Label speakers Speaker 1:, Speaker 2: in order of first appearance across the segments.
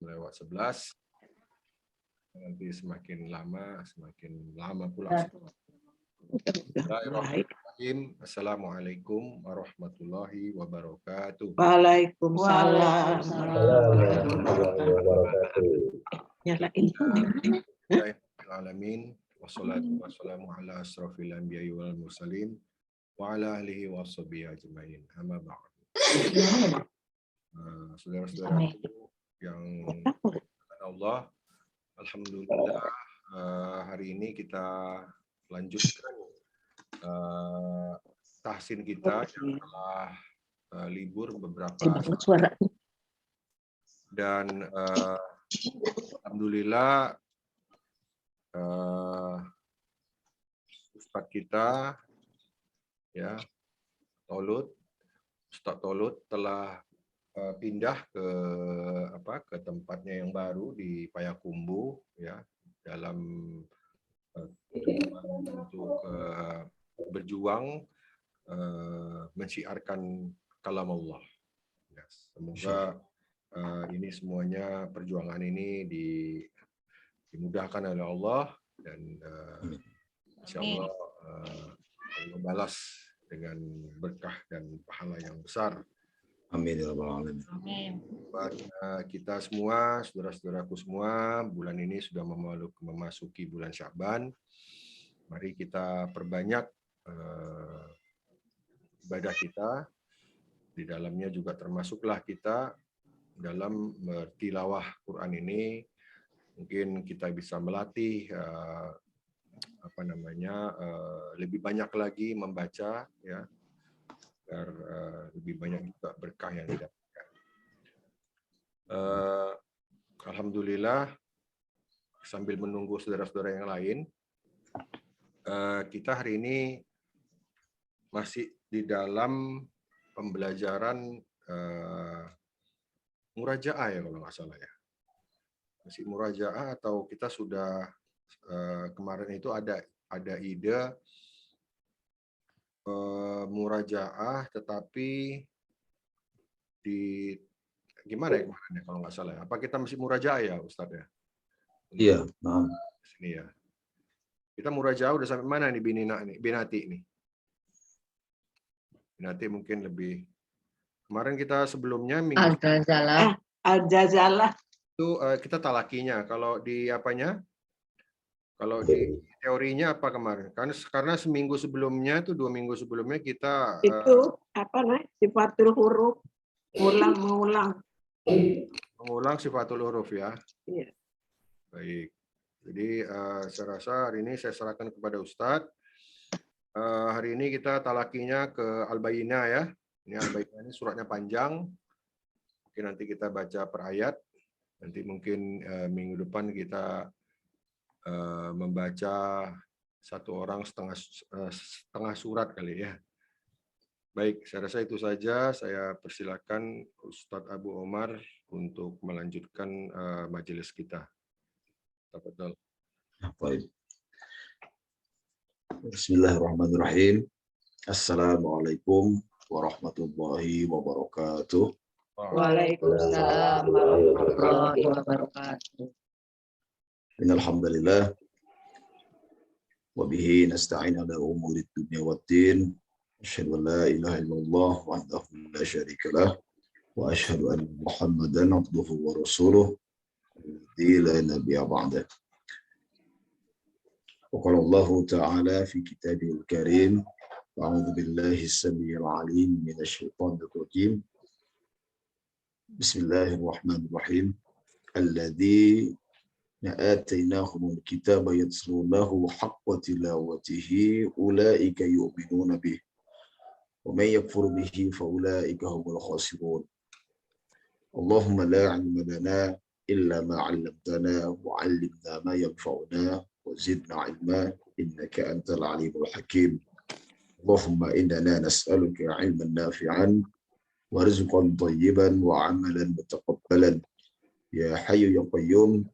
Speaker 1: melewat 11. Nanti semakin lama pula. Bismillahirrahmanirrahim. Assalamualaikum warahmatullahi wabarakatuh.
Speaker 2: Waalaikumsalam
Speaker 3: warahmatullahi wabarakatuh.
Speaker 1: Alamin. Wassalatu wassalamu ala asrofil anbiya'i wal mursalin wa ala alihi wa sahbihi ajmain. Amma ba'd. Saudara-saudara yang Allah, alhamdulillah hari ini kita lanjutkan tahsin kita yang telah libur beberapa saat. Dan alhamdulillah Ustadz kita ya Ustadz Tolut telah pindah ke tempatnya yang baru di Payakumbuh ya, dalam untuk berjuang mensyiarkan kalam Allah. Ya, semoga ini semuanya perjuangan ini dimudahkan oleh Allah dan insya Allah membalas dengan berkah dan pahala yang besar.
Speaker 3: Amin ya rabbal alamin.
Speaker 1: Buat kita semua, saudara-saudaraku semua, bulan ini sudah memasuki bulan Sya'ban. Mari kita perbanyak ibadah kita. Di dalamnya juga termasuklah kita dalam bertilawah Quran ini. Mungkin kita bisa melatih lebih banyak lagi membaca ya, agar lebih banyak juga berkah yang didapatkan. Alhamdulillah, sambil menunggu saudara-saudara yang lain, kita hari ini masih di dalam pembelajaran murajaah ya kalau nggak salah ya. Masih murajaah atau kita sudah kemarin itu ada ide murajaah tetapi di gimana ya kemarin ya kalau nggak salah ya? Apa kita masih murajaah ya Ustadz ya?
Speaker 3: Iya, maaf.
Speaker 1: Sini ya. Kita murajaah udah sampai mana nih Binati nih? Binati mungkin lebih. Kemarin kita sebelumnya
Speaker 2: Al-Jazalah
Speaker 1: itu kita talakinya. Kalau di apanya? Kalau di teorinya apa kemarin? Karena seminggu sebelumnya itu 2 minggu sebelumnya kita
Speaker 2: itu sifatul huruf mengulang
Speaker 1: sifatul huruf ya.
Speaker 2: Iya.
Speaker 1: Baik. Jadi saya rasa hari ini saya serahkan kepada Ustadz. Hari ini kita talakinya ke Al-Bayyinah ya. Ini Al-Bayyinah ini suratnya panjang. Mungkin nanti kita baca per ayat. Nanti mungkin minggu depan kita membaca satu orang setengah surat kali ya. Baik, saya rasa itu saja. Saya persilakan Ustadz Abu Omar untuk melanjutkan majelis kita. Tafadhol.
Speaker 3: Baik. Bismillahirrahmanirrahim. Assalamualaikum warahmatullahi wabarakatuh.
Speaker 2: Waalaikumsalam warahmatullahi wabarakatuh.
Speaker 3: Innal hamdalillah wa bihi nasta'in ala umuri dunya waddin. Asyhadu an la ilaha illallah wahdahu la syarika lah wa asyhadu anna Muhammadan abduhu wa rasuluh la nabiyya ba'dah. Wa qala Allah ta'ala fi kitabihil karim a'udzu billahi as-samii'il 'aliim minasy syaithaanir rajiim. Bismillahirrahmanirrahim. Alladzi آتيناهم الكتاب يتلونه حق تلاوته أولئك يؤمنون به ومن يكفر به فأولئك هم الخاسرون اللهم لا علم لنا إلا ما علمتنا وعلمنا ما ينفعنا وزدنا علما إنك أنت العليم الحكيم اللهم إننا نسألك علما نافعا ورزقا طيبا وعملا متقبلا يا حي يا قيوم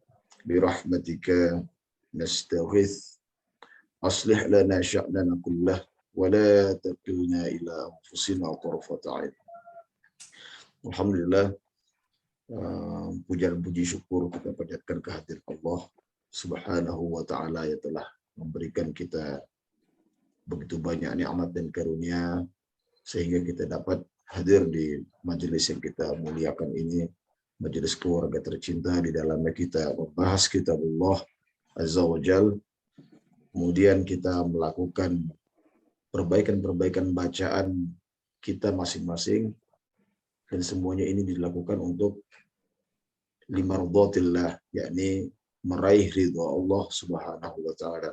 Speaker 3: برحمتك نستغيث أصلح لنا شأننا كله ولا تكلنا إلى أنفسنا طرفة عين. Alhamdulillah, pujian puji syukur kita panjatkan kehadirat Allah Subhanahu wa taala yang telah memberikan kita begitu banyak nikmat dan karunia sehingga kita dapat hadir di majelis yang kita muliakan ini, majelis keluarga tercinta. Di dalamnya kita membahas kitabullah Azza wa Jal, kemudian kita melakukan perbaikan-perbaikan bacaan kita masing-masing, dan semuanya ini dilakukan untuk limardhatillah, yakni meraih ridha Allah Subhanahu wa taala.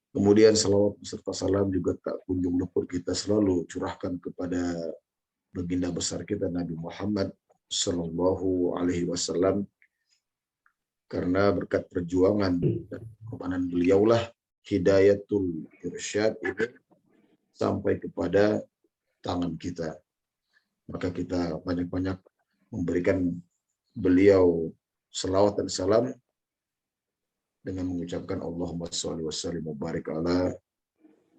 Speaker 3: Kemudian salawat serta salam juga tak kunjung luput kita selalu curahkan kepada baginda besar kita Nabi Muhammad Sallallahu Alaihi Wasallam, karena berkat perjuangan dan pengorbanan beliaulah hidayatul irsyad ini sampai kepada tangan kita. Maka kita banyak-banyak memberikan beliau salawat dan salam dengan mengucapkan Allahumma sholli wa sallim wa barik ala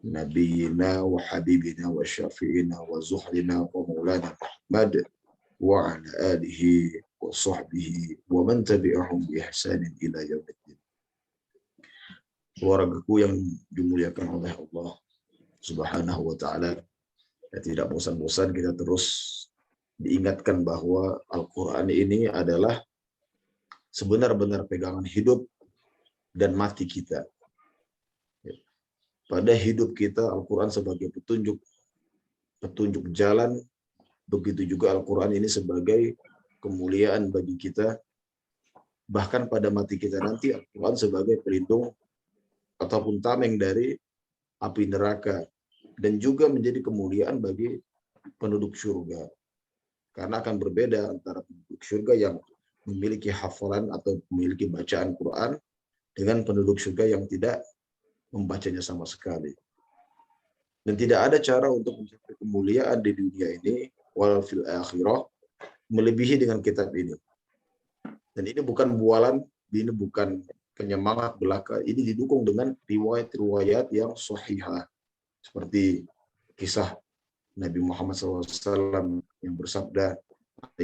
Speaker 3: nabiyina wa habibina wa syafi'ina wa zuhlina wa maulana Muhammad wa ala alihi wa sahbihi wa man tabi'ahum bi ihsanin ila yaumiddin. Keluargaku yang dimuliakan oleh Allah Subhanahu wa taala, ya, tidak bosan-bosan kita terus diingatkan bahwa Al-Qur'an ini adalah sebenar-benar pegangan hidup dan mati kita. Pada hidup kita, Al-Quran sebagai petunjuk jalan, begitu juga Al-Quran ini sebagai kemuliaan bagi kita. Bahkan pada mati kita nanti, Al-Quran sebagai pelindung ataupun tameng dari api neraka, dan juga menjadi kemuliaan bagi penduduk surga. Karena akan berbeda antara penduduk surga yang memiliki hafalan atau memiliki bacaan Quran dengan penduduk surga yang tidak membacanya sama sekali. Dan tidak ada cara untuk mencapai kemuliaan di dunia ini wal fil akhirah melebihi dengan kitab ini. Dan ini bukan bualan, ini bukan penyemangat belaka, ini didukung dengan riwayat-riwayat yang sahihah. Seperti kisah Nabi Muhammad SAW yang bersabda,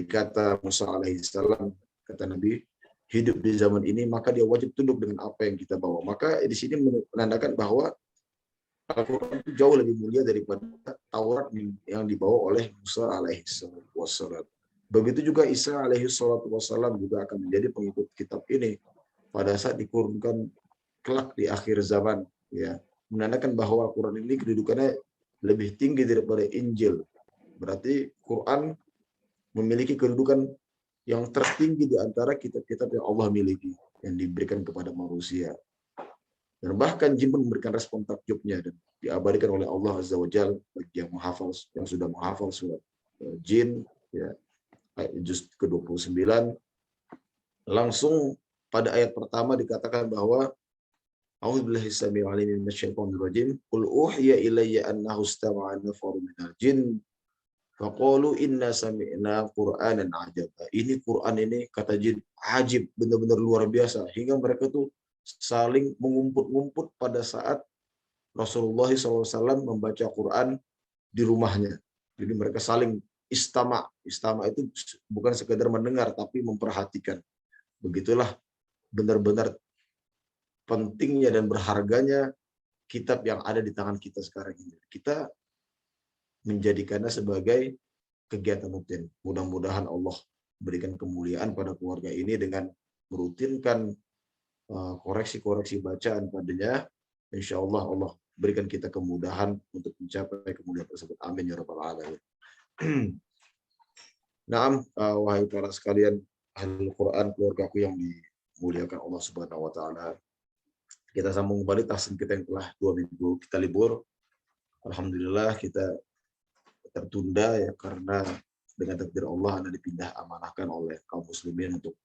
Speaker 3: kata Musa alaihissalam, kata Nabi, hidup di zaman ini, maka dia wajib tunduk dengan apa yang kita bawa. Maka di sini menandakan bahwa Al-Quran itu jauh lebih mulia daripada Taurat yang dibawa oleh Musa alaihissalam. Begitu juga Isa alaihissalam juga akan menjadi pengikut kitab ini pada saat dikurunkan kelak di akhir zaman. Ya, menandakan bahwa Al-Quran ini kedudukannya lebih tinggi daripada Injil. Berarti Quran memiliki kedudukan yang tertinggi di antara kitab-kitab yang Allah miliki, yang diberikan kepada manusia. Dan bahkan jin pun memberikan respon takjubnya dan diabadikan oleh Allah Azza wa Jalla bagi yang menghafal, yang sudah menghafal surat jin, ya, juz ke-29. Langsung pada ayat pertama dikatakan bahwa A'udzubillahi samii'il 'aliim minasyaitonir rajim. Qul uhiya ilayya annahu istama'a nafarun minal jin faqalu inna sami'na Qur'anan 'ajaba. Ini Quran ini, kata jin, ajib, benar-benar luar biasa, hingga mereka tuh saling mengumput-ngumput pada saat Rasulullah SAW membaca Quran di rumahnya. Jadi mereka saling istama. Istama itu bukan sekedar mendengar tapi memperhatikan. Begitulah benar-benar pentingnya dan berharganya kitab yang ada di tangan kita sekarang ini. Kita menjadikannya sebagai kegiatan rutin. Mudah-mudahan Allah berikan kemuliaan pada keluarga ini dengan merutinkan koreksi-koreksi bacaan padanya. Insya Allah Allah berikan kita kemudahan untuk mencapai kemuliaan tersebut. Amin ya rabbal alamin. Naam, wahai para sekalian ahli Quran, keluargaku yang dimuliakan Allah Subhanahu wa taala. Kita sambung kembali tahsin kita yang telah 2 minggu kita libur. Alhamdulillah kita tertunda ya, karena dengan takdir Allah Anda dipindah amanahkan oleh kaum muslimin untuk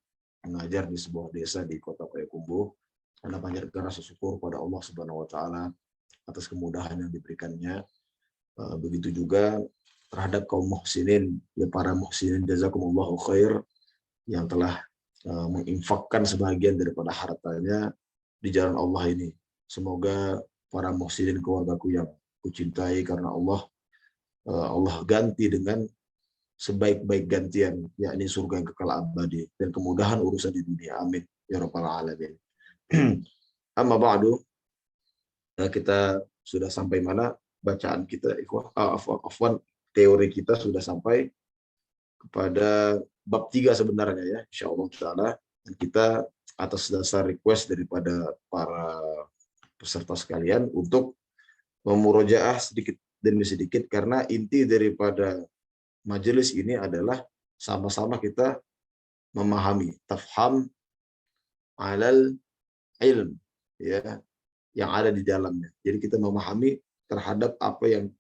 Speaker 3: mengajar di sebuah desa di Kota Payakumbuh. Anda panjatkan rasa syukur pada Allah Subhanahu wa taala atas kemudahan yang diberikannya. Begitu juga terhadap kaum muhsinin, ya para muhsinin jazakumullahu khair yang telah menginfakkan sebagian daripada hartanya di jalan Allah ini. Semoga para muhsinin keluargaku yang kucintai karena Allah, Allah ganti dengan sebaik-baik gantian, yakni surga yang kekal abadi dan kemudahan urusan di dunia. Amin ya rabbal alamin. Amma ba'du, kita sudah sampai mana bacaan kita, afwan, teori kita sudah sampai kepada bab 3 sebenarnya ya, insyaallah taala. Dan kita atas dasar request daripada para peserta sekalian untuk memurojaah sedikit demi sedikit, karena inti daripada majelis ini adalah sama-sama kita memahami tafham alal ilm, ya, yang ada di dalamnya. Jadi kita memahami terhadap apa yang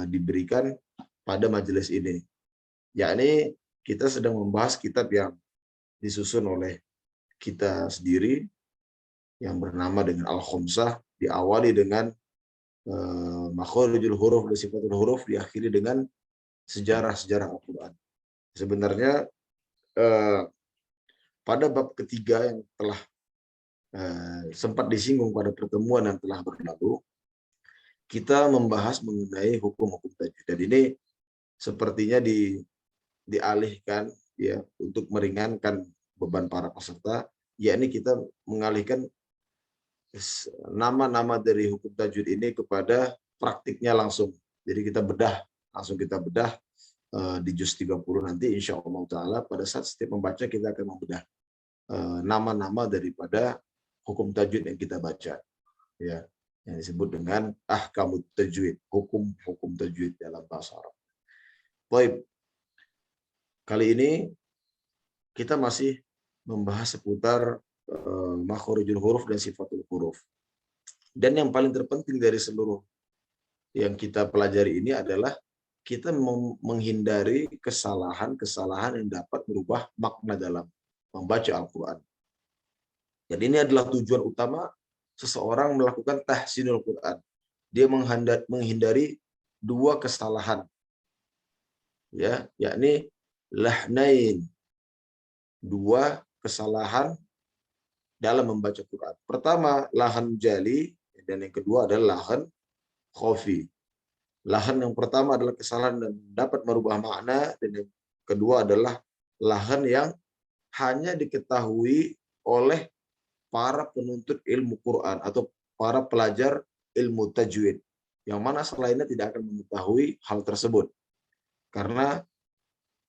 Speaker 3: diberikan pada majelis ini, yakni kita sedang membahas kitab yang disusun oleh kita sendiri yang bernama dengan Al-Khomsah, diawali dengan makhorijul huruf dan sifatul huruf, diakhiri dengan sejarah-sejarah Al-Quran. Sebenarnya pada bab ketiga yang telah sempat disinggung pada pertemuan yang telah berlalu, kita membahas mengenai hukum-hukum tajwid. Dan ini sepertinya dialihkan ya untuk meringankan beban para peserta, yakni kita mengalihkan nama-nama dari hukum tajwid ini kepada praktiknya langsung. Jadi kita langsung kita bedah di juz 30 nanti insya Allah taala. Pada saat setiap membaca kita akan membedah nama-nama daripada hukum tajwid yang kita baca, ya, yang disebut dengan ahkamut tajwid, hukum-hukum tajwid dalam bahasa Arab. Baik, kali ini kita masih membahas seputar makhorijul huruf dan sifatul huruf. Dan yang paling terpenting dari seluruh yang kita pelajari ini adalah kita menghindari kesalahan-kesalahan yang dapat merubah makna dalam membaca Al-Quran. Jadi ini adalah tujuan utama seseorang melakukan tahsinul Quran. Dia menghindari dua kesalahan, ya, yakni lahnain, dua kesalahan dalam membaca Quran. Pertama, lahan jali, dan yang kedua adalah lahan khafi. Lahan yang pertama adalah kesalahan dan dapat merubah makna, dan yang kedua adalah lahan yang hanya diketahui oleh para penuntut ilmu Quran atau para pelajar ilmu tajwid, yang mana selainnya tidak akan mengetahui hal tersebut. Karena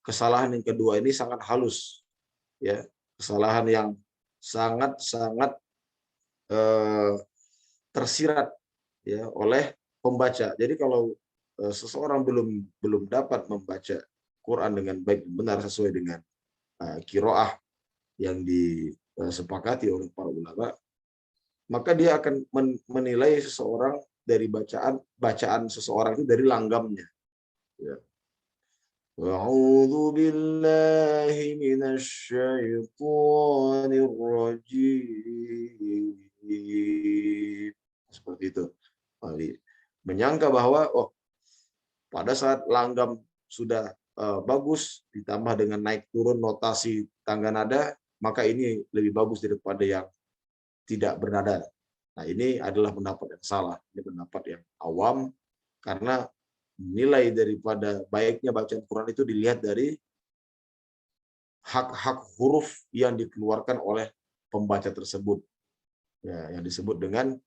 Speaker 3: kesalahan yang kedua ini sangat halus, ya, kesalahan yang sangat-sangat tersirat ya oleh pembaca. Jadi kalau seseorang belum dapat membaca Quran dengan baik dan benar sesuai dengan qiraah yang disepakati oleh para ulama, maka dia akan menilai seseorang dari bacaan seseorang itu dari langgamnya. Ya. A'udzu billahi minasy syaithanir rajim. Seperti itu. Menyangka bahwa pada saat langgam sudah bagus ditambah dengan naik turun notasi tangga nada, maka ini lebih bagus daripada yang tidak bernada. Nah, ini adalah pendapat yang salah. Ini pendapat yang awam, karena nilai daripada baiknya bacaan Quran itu dilihat dari hak-hak huruf yang dikeluarkan oleh pembaca tersebut, ya, yang disebut dengan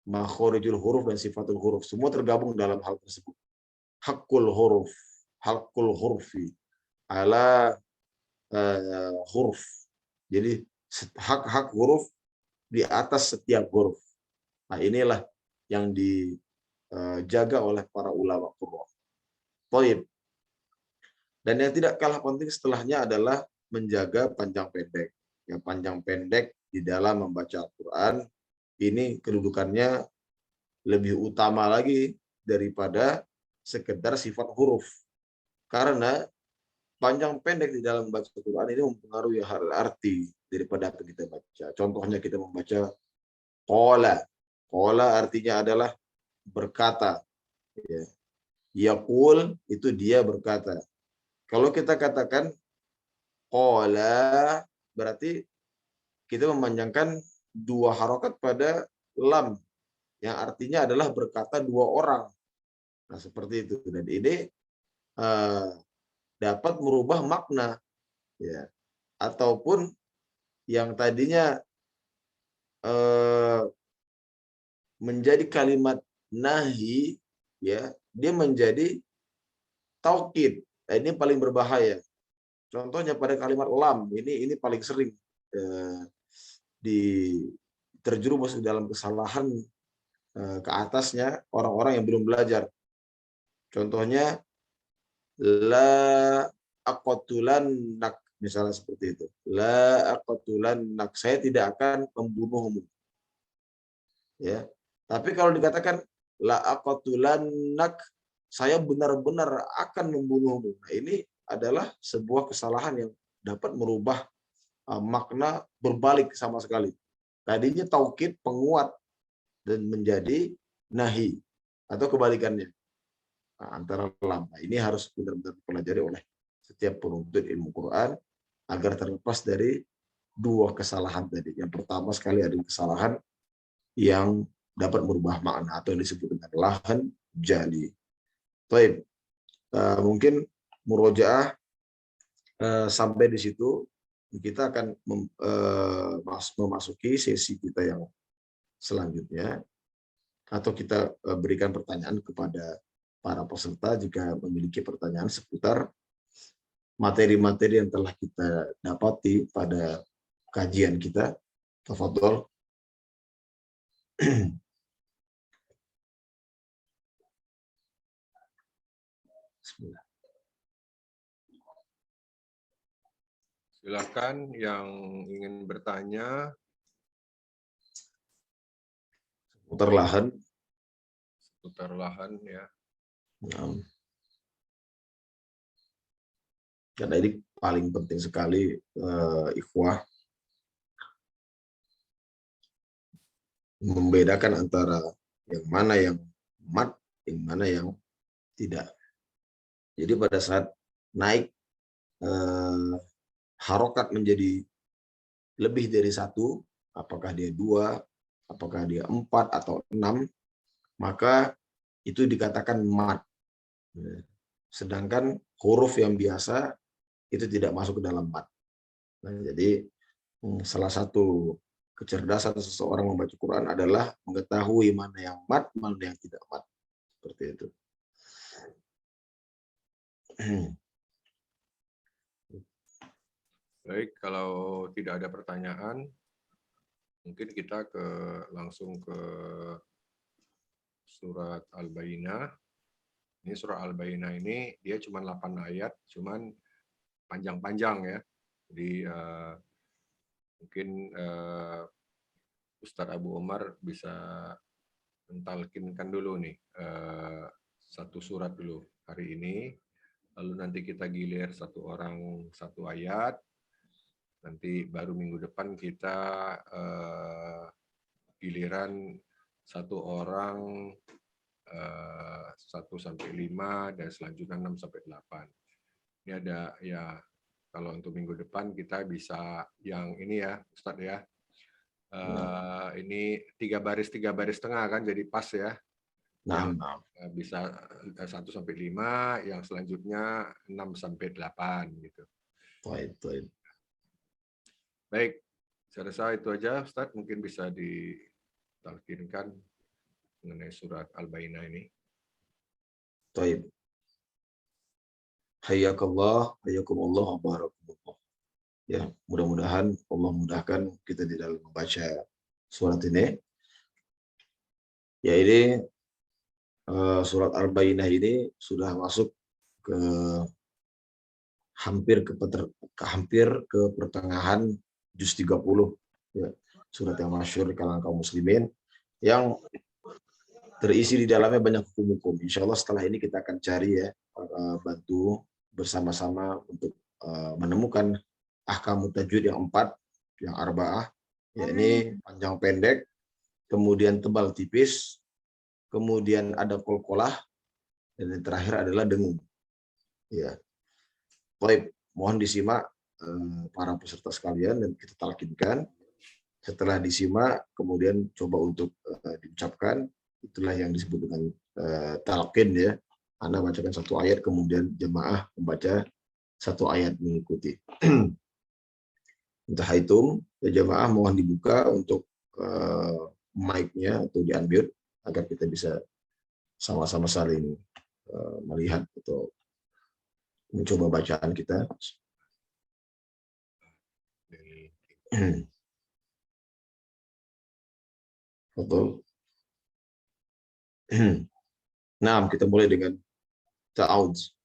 Speaker 3: makhorijul huruf dan sifatul huruf. Semua tergabung dalam hal tersebut. Hakul huruf, hakul hurfi ala huruf. Jadi hak-hak huruf di atas setiap huruf. Nah, inilah yang dijaga oleh para ulama Qur'an. Baik. Dan yang tidak kalah penting setelahnya adalah menjaga panjang pendek. Ya, panjang pendek di dalam membaca Al-Quran ini kedudukannya lebih utama lagi daripada sekedar sifat huruf. Karena panjang pendek di dalam membaca Al-Quran ini mempengaruhi hal arti daripada apa kita baca. Contohnya kita membaca qala. Qala artinya adalah berkata. Ya. Yaqul itu dia berkata. Kalau kita katakan qala, berarti kita memanjangkan dua harokat pada lam, yang artinya adalah berkata dua orang. Nah, seperti itu. Dan ini dapat merubah makna, ya, ataupun yang tadinya menjadi kalimat nahi, ya, dia menjadi taukid. Nah, ini paling berbahaya. Contohnya pada kalimat lam, ini paling sering terjerumus dalam kesalahan ke atasnya orang-orang yang belum belajar. Contohnya la aqtulannak, misalnya seperti itu. La aqtulannak, saya tidak akan membunuhmu. Ya. Tapi kalau dikatakan la aqtulannak, saya benar-benar akan membunuhmu. Nah, ini adalah sebuah kesalahan yang dapat merubah makna berbalik sama sekali. Tadinya taukid penguat dan menjadi nahi atau kebalikannya. Nah, antara lam. Nah, ini harus benar-benar dipelajari oleh setiap penuntut ilmu Quran agar terlepas dari dua kesalahan tadi. Yang pertama sekali adalah kesalahan yang dapat merubah makna atau yang disebut dengan lahan jali. Baik, mungkin murojaah sampai di situ. Kita akan memasuki sesi kita yang selanjutnya, atau kita berikan pertanyaan kepada para peserta jika memiliki pertanyaan seputar materi-materi yang telah kita dapati pada kajian kita. Tafadhol. Bismillah.
Speaker 1: Silakan yang ingin bertanya.
Speaker 3: Seputar lahan.
Speaker 1: Seputar lahan, ya.
Speaker 3: Nah, karena ini paling penting sekali, ikhwah, membedakan antara yang mana yang mat, yang mana yang tidak. Jadi pada saat naik harokat menjadi lebih dari satu, apakah dia 2, apakah dia 4 atau 6, maka itu dikatakan mat. Sedangkan huruf yang biasa itu tidak masuk ke dalam mat. Nah, jadi salah satu kecerdasan seseorang membaca Quran adalah mengetahui mana yang mat, mana yang tidak mat. Seperti itu.
Speaker 1: Baik, kalau tidak ada pertanyaan, mungkin kita langsung ke surat Al-Bayyinah. Ini surat Al-Bayyinah ini dia cuma 8 ayat, cuman panjang-panjang ya. Jadi mungkin Ustadz Abu Omar bisa mentalkinkan dulu nih satu surat dulu hari ini. Lalu nanti kita gilir satu orang satu ayat. Nanti baru minggu depan kita giliran satu orang 1-5 dan selanjutnya 6-8. Ini ada ya, kalau untuk minggu depan kita bisa yang ini ya Ustadz ya. Ini 3 baris tengah kan, jadi pas ya.
Speaker 3: Nah,
Speaker 1: Bisa 1-5, yang selanjutnya 6-8 gitu.
Speaker 3: baik.
Speaker 1: Baik, saya rasa itu aja Ustadz, mungkin bisa ditalkinkan mengenai surat Al-Bayyinah ini.
Speaker 3: Baik. Hayyakallah, hayyakumullah, barakallah. Ya, mudah-mudahan Allah mudahkan kita di dalam membaca surat ini. Ya, ini surat Al-Bayyinah ini sudah masuk ke hampir ke pertengahan juz 30, ya, surat yang masyhur di kalangan kaum muslimin yang terisi di dalamnya banyak hukum-hukum. Insya Allah setelah ini kita akan cari ya, bantu bersama-sama untuk menemukan ahkam tajwid yang 4, yang arba'ah, yakni panjang pendek, kemudian tebal tipis, kemudian ada qalqalah, dan yang terakhir adalah dengung. Ya. Baik, mohon disimak para peserta sekalian dan kita talkinkan. Setelah disimak, kemudian coba untuk diucapkan. Itulah yang disebut dengan talqin ya, Anda bacakan satu ayat, kemudian jemaah membaca satu ayat mengikuti. Entah itu, ya jemaah mohon dibuka untuk mic-nya atau di-unmute agar kita bisa sama-sama saling melihat atau mencoba bacaan kita. Atau nah, kita mulai dengan ta'awudz.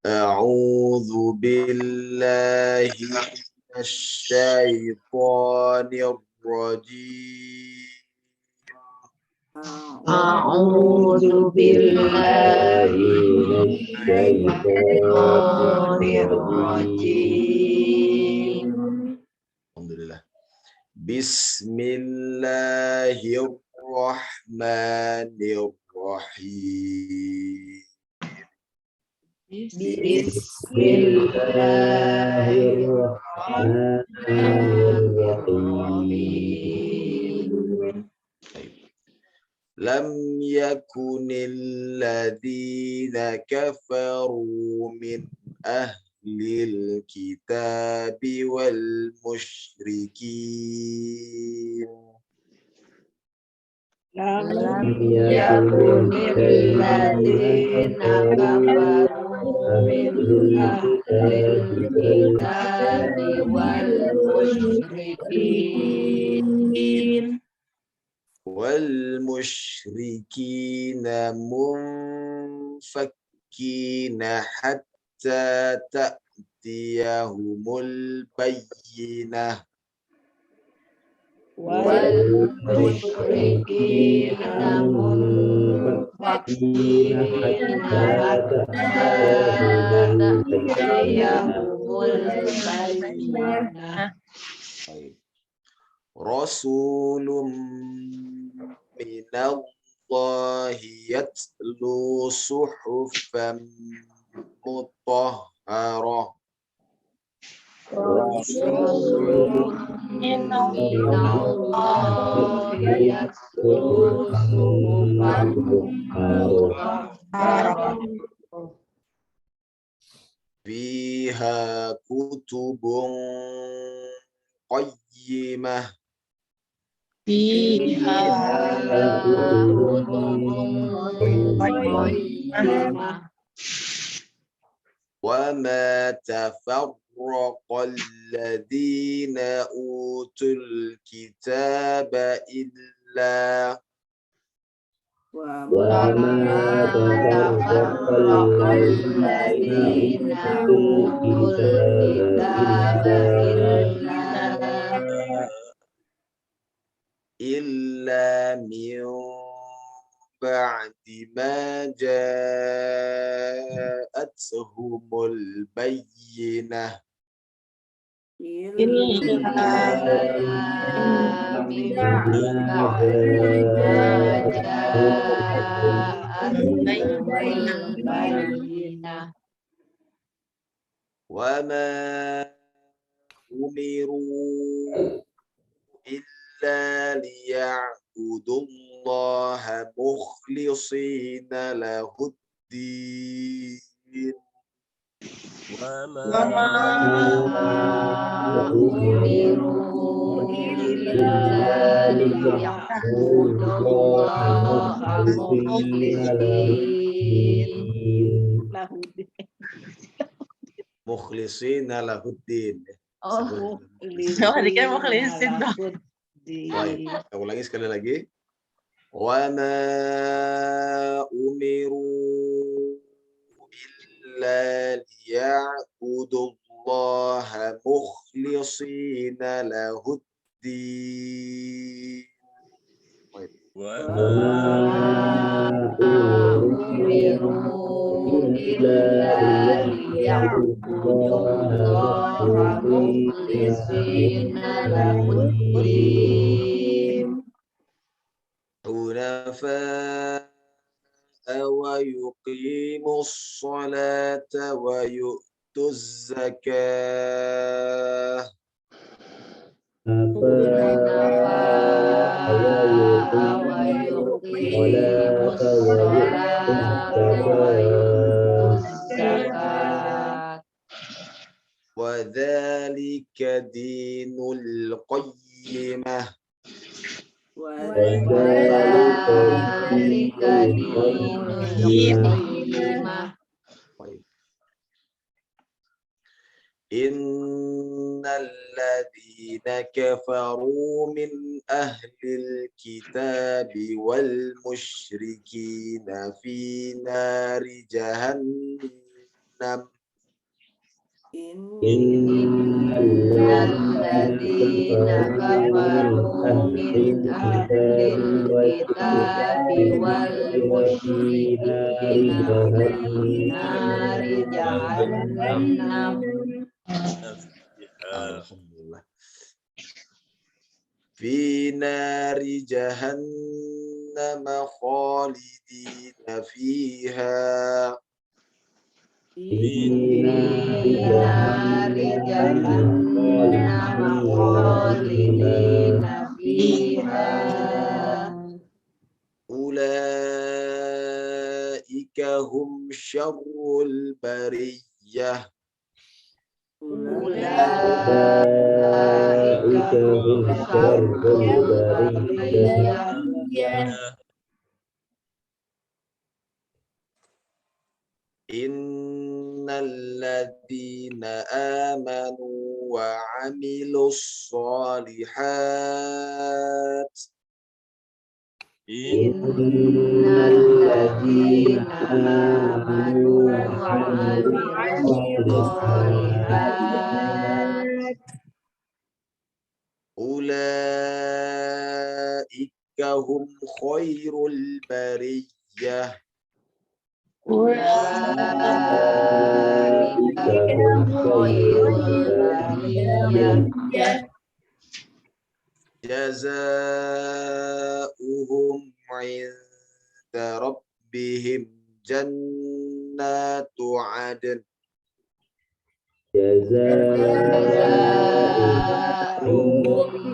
Speaker 3: A'udzu billahi minasyaitonir rajim.
Speaker 2: A'udzu billahi minasyaitonir rajim.
Speaker 3: Alhamdulillah. Bismillahirrahmanirrahim.
Speaker 2: Bismillahirrahmanirrahim.
Speaker 3: Lam yakunil ladzina kafaru min ahlil kitabi wal musyrikin.
Speaker 2: Lam yakunil ladzina kafaru min ahlil kitabi wal musyrikin.
Speaker 3: والمشركين منفكين حتى تأتيهم البينة
Speaker 2: والمشركين منفكين حتى تأتيهم البينة.
Speaker 3: رسول من الله يتلو صحفا مطهرة
Speaker 2: رسول من الله يتلو صحفا مطهرة
Speaker 3: فيها كتب قيمة
Speaker 2: فيها كتب قيمة
Speaker 3: وما تفرق الذين أوتوا الكتاب إلا
Speaker 2: وما تفرق الذين أوتوا الكتاب
Speaker 3: إلا من بعد ما جاءتهم البينة
Speaker 2: إلا من بعد ما جاءتهم البينة.
Speaker 3: وما أمروا إلا ليعبدوا الله مخلصين له الدين
Speaker 2: وما أمروا إلا ليعبدوا الله
Speaker 3: مخلصين له الدين.
Speaker 2: Dikira mukhlisin dong.
Speaker 3: Baik, kita ulangi sekali lagi. وما أمروا إلا ليعبدوا الله مخلصين له الدين
Speaker 2: وما أمروا إلا ليعبدوا الله مخلصين له الدين
Speaker 3: حنفاء ويقيموا الصلاة ويؤتوا الزكاة
Speaker 2: ويقيموا الصلاة
Speaker 3: dinul qayyimah.
Speaker 2: وذلك دين القيمة
Speaker 3: Innal ladzina kafaru min ahlil kitabi wal musyrikina fi nari jahannam.
Speaker 2: إن الذين كفروا من أهل الكتاب والمشركين في نار جهنم
Speaker 3: Alhamdulillah. Fi nari jahannam khalidina fiha.
Speaker 2: في نار جهنم خالدين فيها
Speaker 3: Ulaika hum syarrul bariyah.
Speaker 2: أولئك هم شر البرية
Speaker 3: Innal ladzina amanu wa amilus solihat.
Speaker 2: إن الذين آمنوا وعملوا الصالحات
Speaker 3: Ulaika hum khairul bariyah.
Speaker 2: أولئك هم خير البرية
Speaker 3: Jazaohum 'inda rabbihim jannatu 'adn.
Speaker 2: جزاؤهم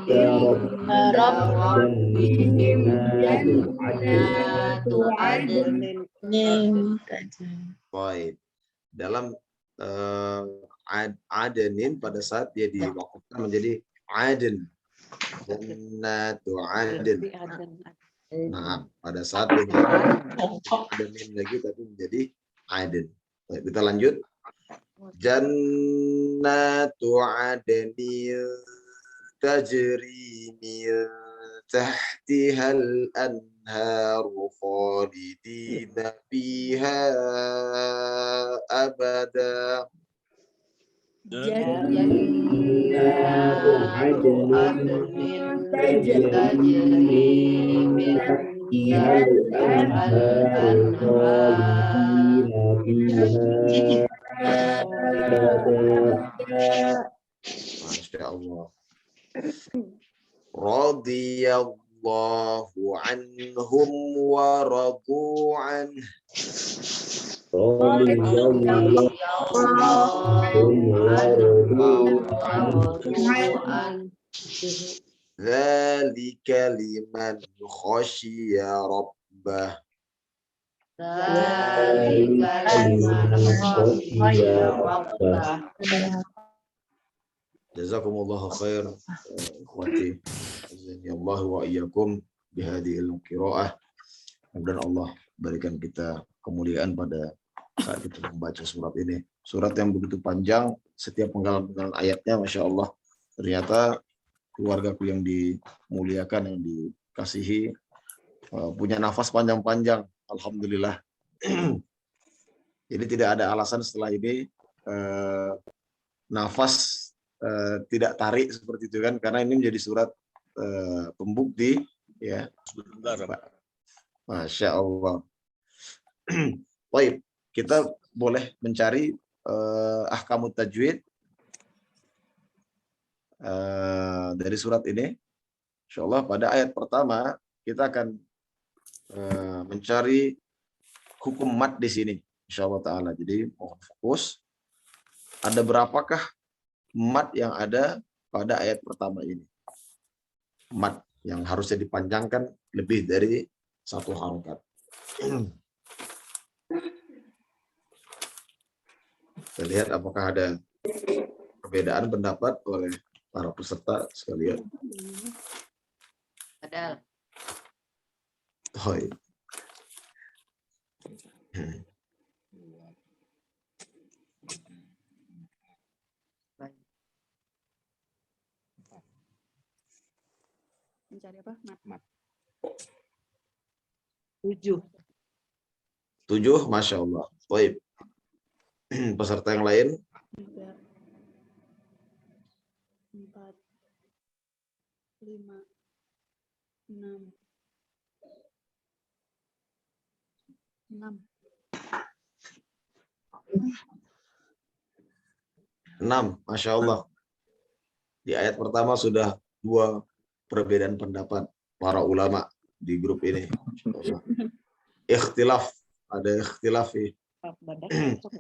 Speaker 2: عند ربهم جنات عدن
Speaker 3: Baik. Dalam adenin pada saat dia diwakafkan menjadi aden. Jannatu aden. Nah, pada saat dia adenin lagi tapi menjadi aden. Baik, kita lanjut. Jannatu adenil tajri min tahtihal anharu khalidina fiha abada.
Speaker 2: جنات عدن تجري من تحتها الأنهار
Speaker 3: Masya Allah. Radiyallahu anhum wa radu an. Dzalika liman khasyiya rabbah. Jazakumullahu khair ikhwati. Azanillahu wa iyyakum bihadhil qiraah. Mudah-mudahan Allah berikan kita kemuliaan pada saat kita membaca surat ini. Surat yang begitu panjang, setiap penggalan-penggalan ayatnya Masya Allah. Ternyata keluargaku yang dimuliakan, yang dikasihi, punya nafas panjang-panjang. Alhamdulillah. Jadi tidak ada alasan setelah ini nafas tidak tarik seperti itu kan, karena ini menjadi surat pembukti ya. Masya Allah. Baik, kita boleh mencari ahkamut tajwid dari surat ini. Insya Allah pada ayat pertama kita akan mencari hukum mat di sini. Insya Allah Ta'ala. Jadi mohon fokus. Ada berapakah mat yang ada pada ayat pertama ini? Mat yang harusnya dipanjangkan lebih dari satu harokat. Kita lihat apakah ada perbedaan pendapat oleh para peserta sekalian.
Speaker 2: Padahal.
Speaker 3: Hai.
Speaker 4: Mencari apa? Mat.
Speaker 2: 7.
Speaker 3: 7, Masya Allah. Baik. Peserta yang lain?
Speaker 4: 3, 4, 5, 6.
Speaker 3: 6, Masya Allah. Di ayat pertama sudah 2 perbedaan pendapat para ulama di grup ini. Ikhtilaf, ada ikhtilaf.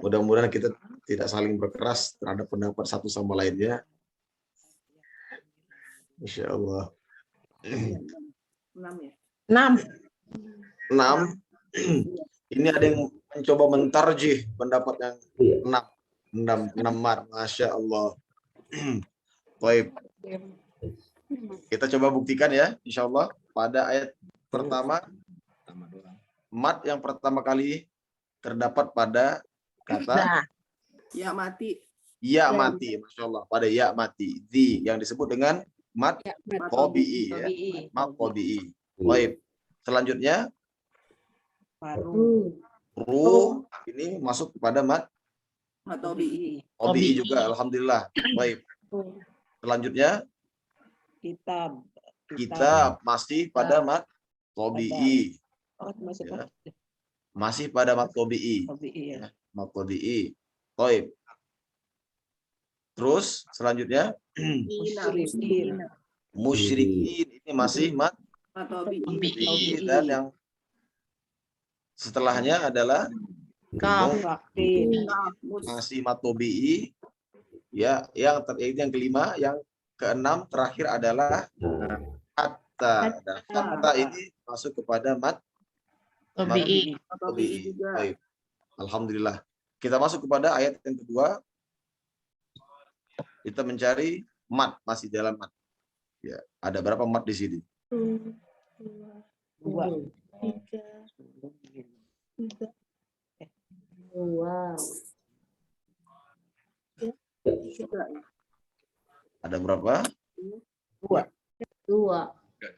Speaker 3: Mudah-mudahan kita tidak saling berkeras terhadap pendapat satu sama lainnya. Insya Allah.
Speaker 2: 6 ya?
Speaker 3: 6. Ini ada yang mencoba mentarjih pendapat yang 6 mar. Masya Allah. Baik. Kita coba buktikan ya, insya Allah. Pada ayat pertama, mat yang pertama kali terdapat pada kata
Speaker 2: Ya mati.
Speaker 3: ya mati, Masya Allah. Pada ya mati. Di yang disebut dengan mat tobi'i. Ya. Mat tobi'i. Baik. Selanjutnya, ru ini masuk kepada mat
Speaker 2: Tobi'i.
Speaker 3: tobi'i juga. Alhamdulillah. Baik. Selanjutnya, kita masih pada mat tobi'i. Ya. Masih pada mat tobi'i. Ya. Mat tobi'i. Baik. Terus selanjutnya musyrikin ini masih mat tobi'i, dan yang setelahnya adalah masih mat tobi'i. Ya, yang kelima, yang keenam terakhir adalah hatta. Dan hatta ini masuk kepada mat tobi'i. Baik. Alhamdulillah. Kita masuk kepada ayat yang kedua. Kita mencari mat, masih dalam mat. Ya, ada berapa mat di sini?
Speaker 4: 2, 3, 3.
Speaker 2: Wow.
Speaker 3: Ada berapa?
Speaker 2: 2.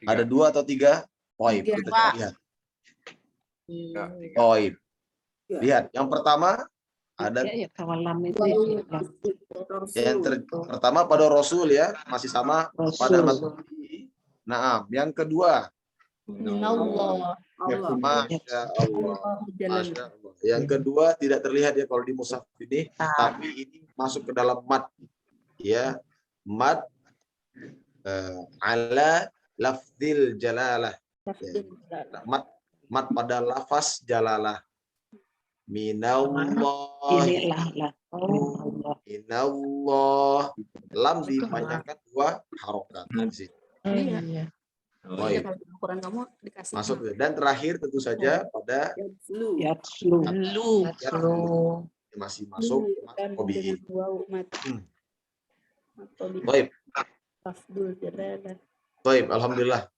Speaker 3: Ada 2 atau 3? Baik, kita lihat. Baik. Lihat, yang pertama ada yang pertama pada Rasul ya, masih sama pada mat. Nah, yang kedua
Speaker 4: Allah.
Speaker 3: Masya Allah. Masya Allah. Yang kedua tidak terlihat ya kalau di mushaf ini, tapi ini masuk ke dalam mat. Ya, mat ala lafzil jalalah. Ya. Mat pada lafaz jalalah. Minallah. Minallah. Lam dipanjangkan 2 harokat.
Speaker 4: Iya.
Speaker 3: Baik.
Speaker 4: Kalau ukuran kamu dikasih.
Speaker 3: Masuk. Dan terakhir tentu saja pada masih masuk hobi. Baik. Baik, alhamdulillah.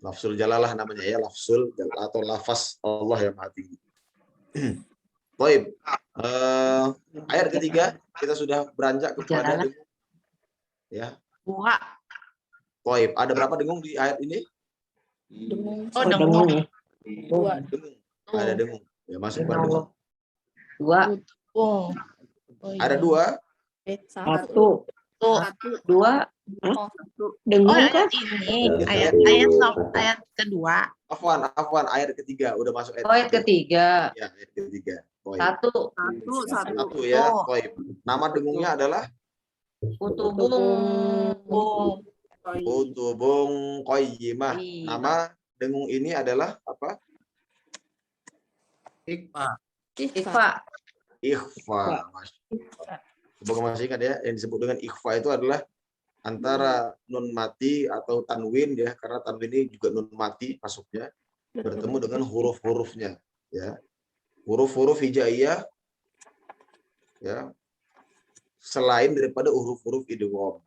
Speaker 3: Lafzul jalalah namanya ya, lafzul atau lafaz Allah yang Maha Tinggi. Baik. Ayat ketiga kita sudah beranjak kepada dengung. Ya. Baik, ada berapa dengung di ayat ini?
Speaker 4: Dengung.
Speaker 2: dengung.
Speaker 4: Dua.
Speaker 3: Dengung. Ada dengung. Ya, masuk pada dengung.
Speaker 2: 2.
Speaker 3: Ada 2.
Speaker 4: 1.
Speaker 2: 2. Dengung kan?
Speaker 5: Ayat kedua.
Speaker 3: Afwan, ayat ketiga udah masuk
Speaker 2: Ayat ketiga.
Speaker 3: Ya, ayat ketiga. Baik. 1
Speaker 2: 1.
Speaker 3: ya. Baik. Nama dengungnya adalah Utubung Qayyimah. Nama dengung ini adalah apa?
Speaker 2: Ikhfa.
Speaker 3: Ikhfa. Semoga masih ingat ya, yang disebut dengan ikhfa itu adalah antara nun mati atau tanwin ya, karena tanwin ini juga nun mati masuknya, bertemu dengan huruf-hurufnya ya. Huruf-huruf hijaiyah ya, selain daripada huruf-huruf idgham.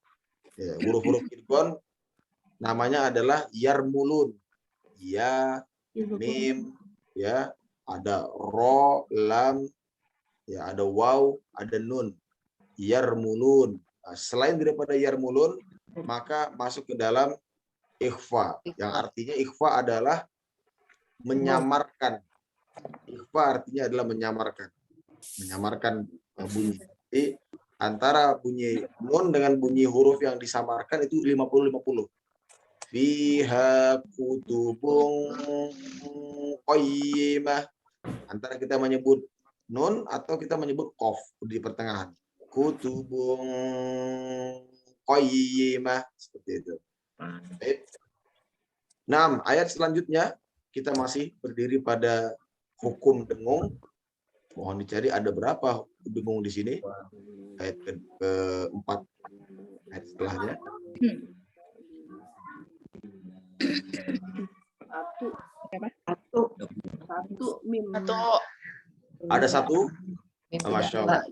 Speaker 3: Ya, huruf-huruf idgham namanya adalah yarmulun. Ya, mim, ya, ada ro, lam, ya, ada waw, ada nun. Yarmulun. Nah, selain daripada yarmulun, maka masuk ke dalam ikhfa. Yang artinya ikhfa adalah menyamarkan. Ikhfa artinya adalah menyamarkan. Menyamarkan bunyi. Jadi antara bunyi nun dengan bunyi huruf yang disamarkan itu 50-50. Fiha kutubun qayyimah. Antara kita menyebut nun atau kita menyebut qaf di pertengahan. Kutubun qayyimah, seperti itu. Baik. 6. Ayat selanjutnya kita masih berdiri pada hukum dengung. Mohon dicari ada berapa dengung di sini. Ayat keempat, ayat setelahnya.
Speaker 2: Satu mim.
Speaker 3: Ada satu. Masya Allah.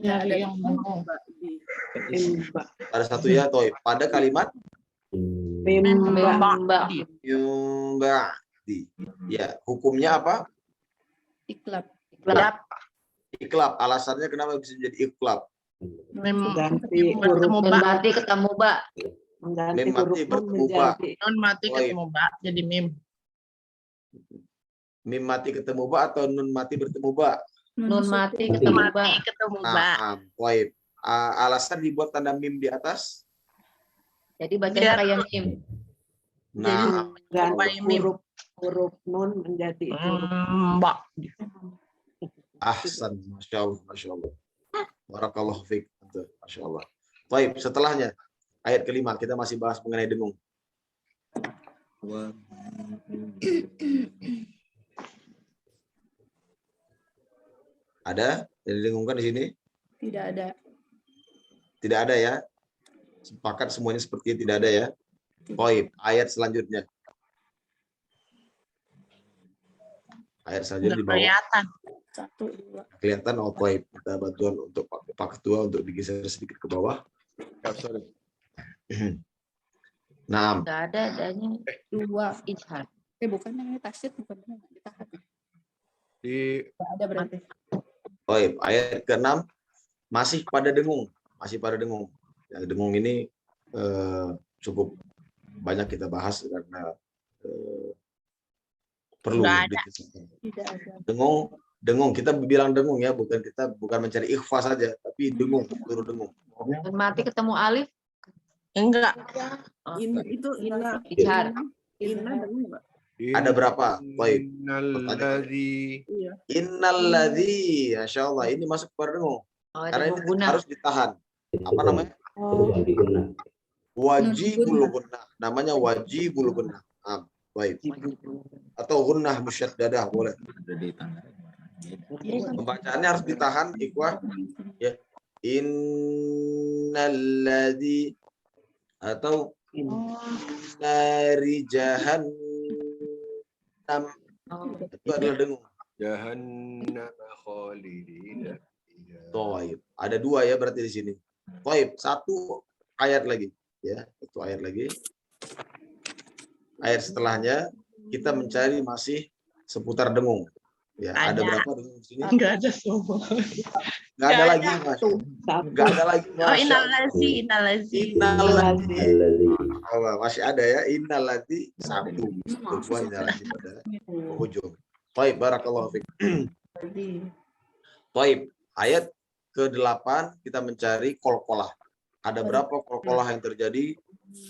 Speaker 4: Nyari yang mau.
Speaker 3: Ada satu ya, Toy. Pada kalimat
Speaker 2: Mbak.
Speaker 3: yumba'di. Ya, hukumnya apa?
Speaker 4: Iklab.
Speaker 3: Iklab. Alasannya kenapa bisa jadi iklab?
Speaker 5: Ganti
Speaker 2: Bertemu
Speaker 5: huruf
Speaker 2: mati ketemu Mbak.
Speaker 5: mengganti
Speaker 3: Mim mati
Speaker 5: huruf
Speaker 3: bertemu ba.
Speaker 5: menjadi
Speaker 6: Non mati
Speaker 3: Baik.
Speaker 6: ketemu ba jadi mim.
Speaker 3: Mim mati ketemu ba atau nun mati bertemu ba?
Speaker 2: Nun mati ketemu Mbak.
Speaker 6: Mati ketemu ba.
Speaker 3: Nah, baik. Alasan dibuat tanda mim di atas?
Speaker 2: Jadi bacanya kayak mim.
Speaker 3: Nah,
Speaker 5: ganti
Speaker 6: mim.
Speaker 5: huruf nun menjadi huruf
Speaker 6: Ba.
Speaker 3: ahsan. Masya Allah. Masya Allah. Barakallahu fiik. Masya Allah. Baik, setelahnya. Ayat kelima, kita masih bahas mengenai dengung. Ada yang didengungkan di sini?
Speaker 4: Tidak ada.
Speaker 3: Tidak ada ya? Sepakat semuanya seperti tidak ada ya? Baik, ayat selanjutnya. Ayat selanjutnya di
Speaker 6: Nggak
Speaker 3: bawah.
Speaker 6: kelihatan.
Speaker 4: 1, 2.
Speaker 3: Kelihatan, oh baik. Kita bantuan untuk Pak Ketua untuk digeser sedikit ke bawah. Nah,
Speaker 2: Enggak ada adanya
Speaker 4: 2.
Speaker 2: ijhar.
Speaker 4: Bukan yang ini tasdid, bukan yang ditahan.
Speaker 1: Di
Speaker 4: Nggak ada berarti.
Speaker 3: baik. Ayat ke-6 masih pada dengung. Masih pada dengung. Ya, dengung ini cukup banyak kita bahas karena perlu
Speaker 6: Nggak ada.
Speaker 3: dikisahkan.
Speaker 4: Tidak ada.
Speaker 3: Dengung kita bilang dengung ya, bukan mencari ikhfa saja, tapi dengung, turun dengung.
Speaker 2: Nun mati ketemu alif
Speaker 6: Enggak.
Speaker 5: itu ina
Speaker 2: ijhar.
Speaker 5: dengung Mbak.
Speaker 3: Ada berapa? Baik.
Speaker 1: Innalladzi
Speaker 3: Innalladzi, Masya Allah, ini masuk kepada dengung.
Speaker 2: Oh,
Speaker 3: Karena
Speaker 2: ada
Speaker 3: ini
Speaker 2: guna.
Speaker 3: harus ditahan. Apa namanya? Wajibul gunnah. Namanya wajibul gunnah. Baik. Atau gunnah musyaddadah boleh. Pembacaannya harus ditahan, ikhwah. Ya. Innalladzi atau nari jahannam. Itu adalah dengung.
Speaker 1: jahannam khalidina fiha.
Speaker 3: Toib. Ada dua ya berarti di sini. Toib. Satu ayat lagi. Ya, itu ayat lagi. Ayat setelahnya kita mencari masih seputar dengung. Ya, ada
Speaker 6: Ada.
Speaker 3: berapa dengung di sini?
Speaker 6: Enggak ada semua.
Speaker 3: Nggak ada
Speaker 6: Nggak
Speaker 3: lagi, Mas. Nggak ada lagi.
Speaker 6: Oh,
Speaker 3: Masya Allah.
Speaker 6: innalazi, innalazi.
Speaker 3: Innalladzi. Allah, masih ada ya. Innalladzi satu. Dua innalladzi pada ujung. Baik, barakallahu fiik. Baik, ayat ke-8 kita mencari qalqalah. Ada berapa qalqalah yang terjadi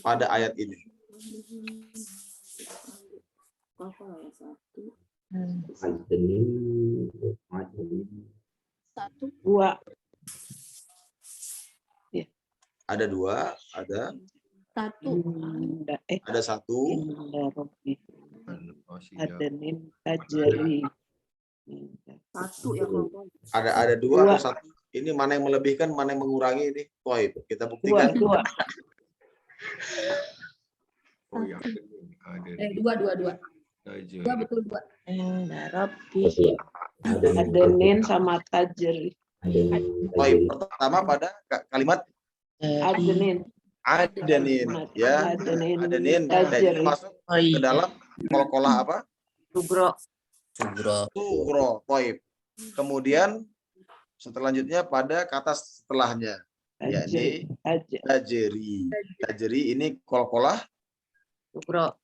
Speaker 3: pada ayat ini?
Speaker 4: Satu.
Speaker 5: Dua.
Speaker 3: Ada dua, ada
Speaker 5: Inda
Speaker 3: satu,
Speaker 5: Rabbi
Speaker 1: Oh, siap.
Speaker 5: Adenin Tajari.
Speaker 2: Satu ya kalau
Speaker 3: ada dua atau satu? Ini mana yang melebihkan, mana yang mengurangi ini? Baik, kita buktikan.
Speaker 5: Dua.
Speaker 1: Oh, yang ini ada
Speaker 4: Dua.
Speaker 1: tajir.
Speaker 4: Dua betul dua.
Speaker 6: Inda Rabbi.
Speaker 5: Adenin sama Tajari.
Speaker 3: Baik, pertama pada kalimat
Speaker 5: Adenin.
Speaker 3: Adenin, ya. Adenin, dan ini masuk
Speaker 6: Oh
Speaker 3: ke
Speaker 6: iya.
Speaker 3: dalam kol-kolah apa?
Speaker 2: Sugro.
Speaker 3: Sugro, toib. Kemudian selanjutnya pada kata setelahnya, yakni tajeri. Tajeri ini kol-kolah
Speaker 2: Sugro.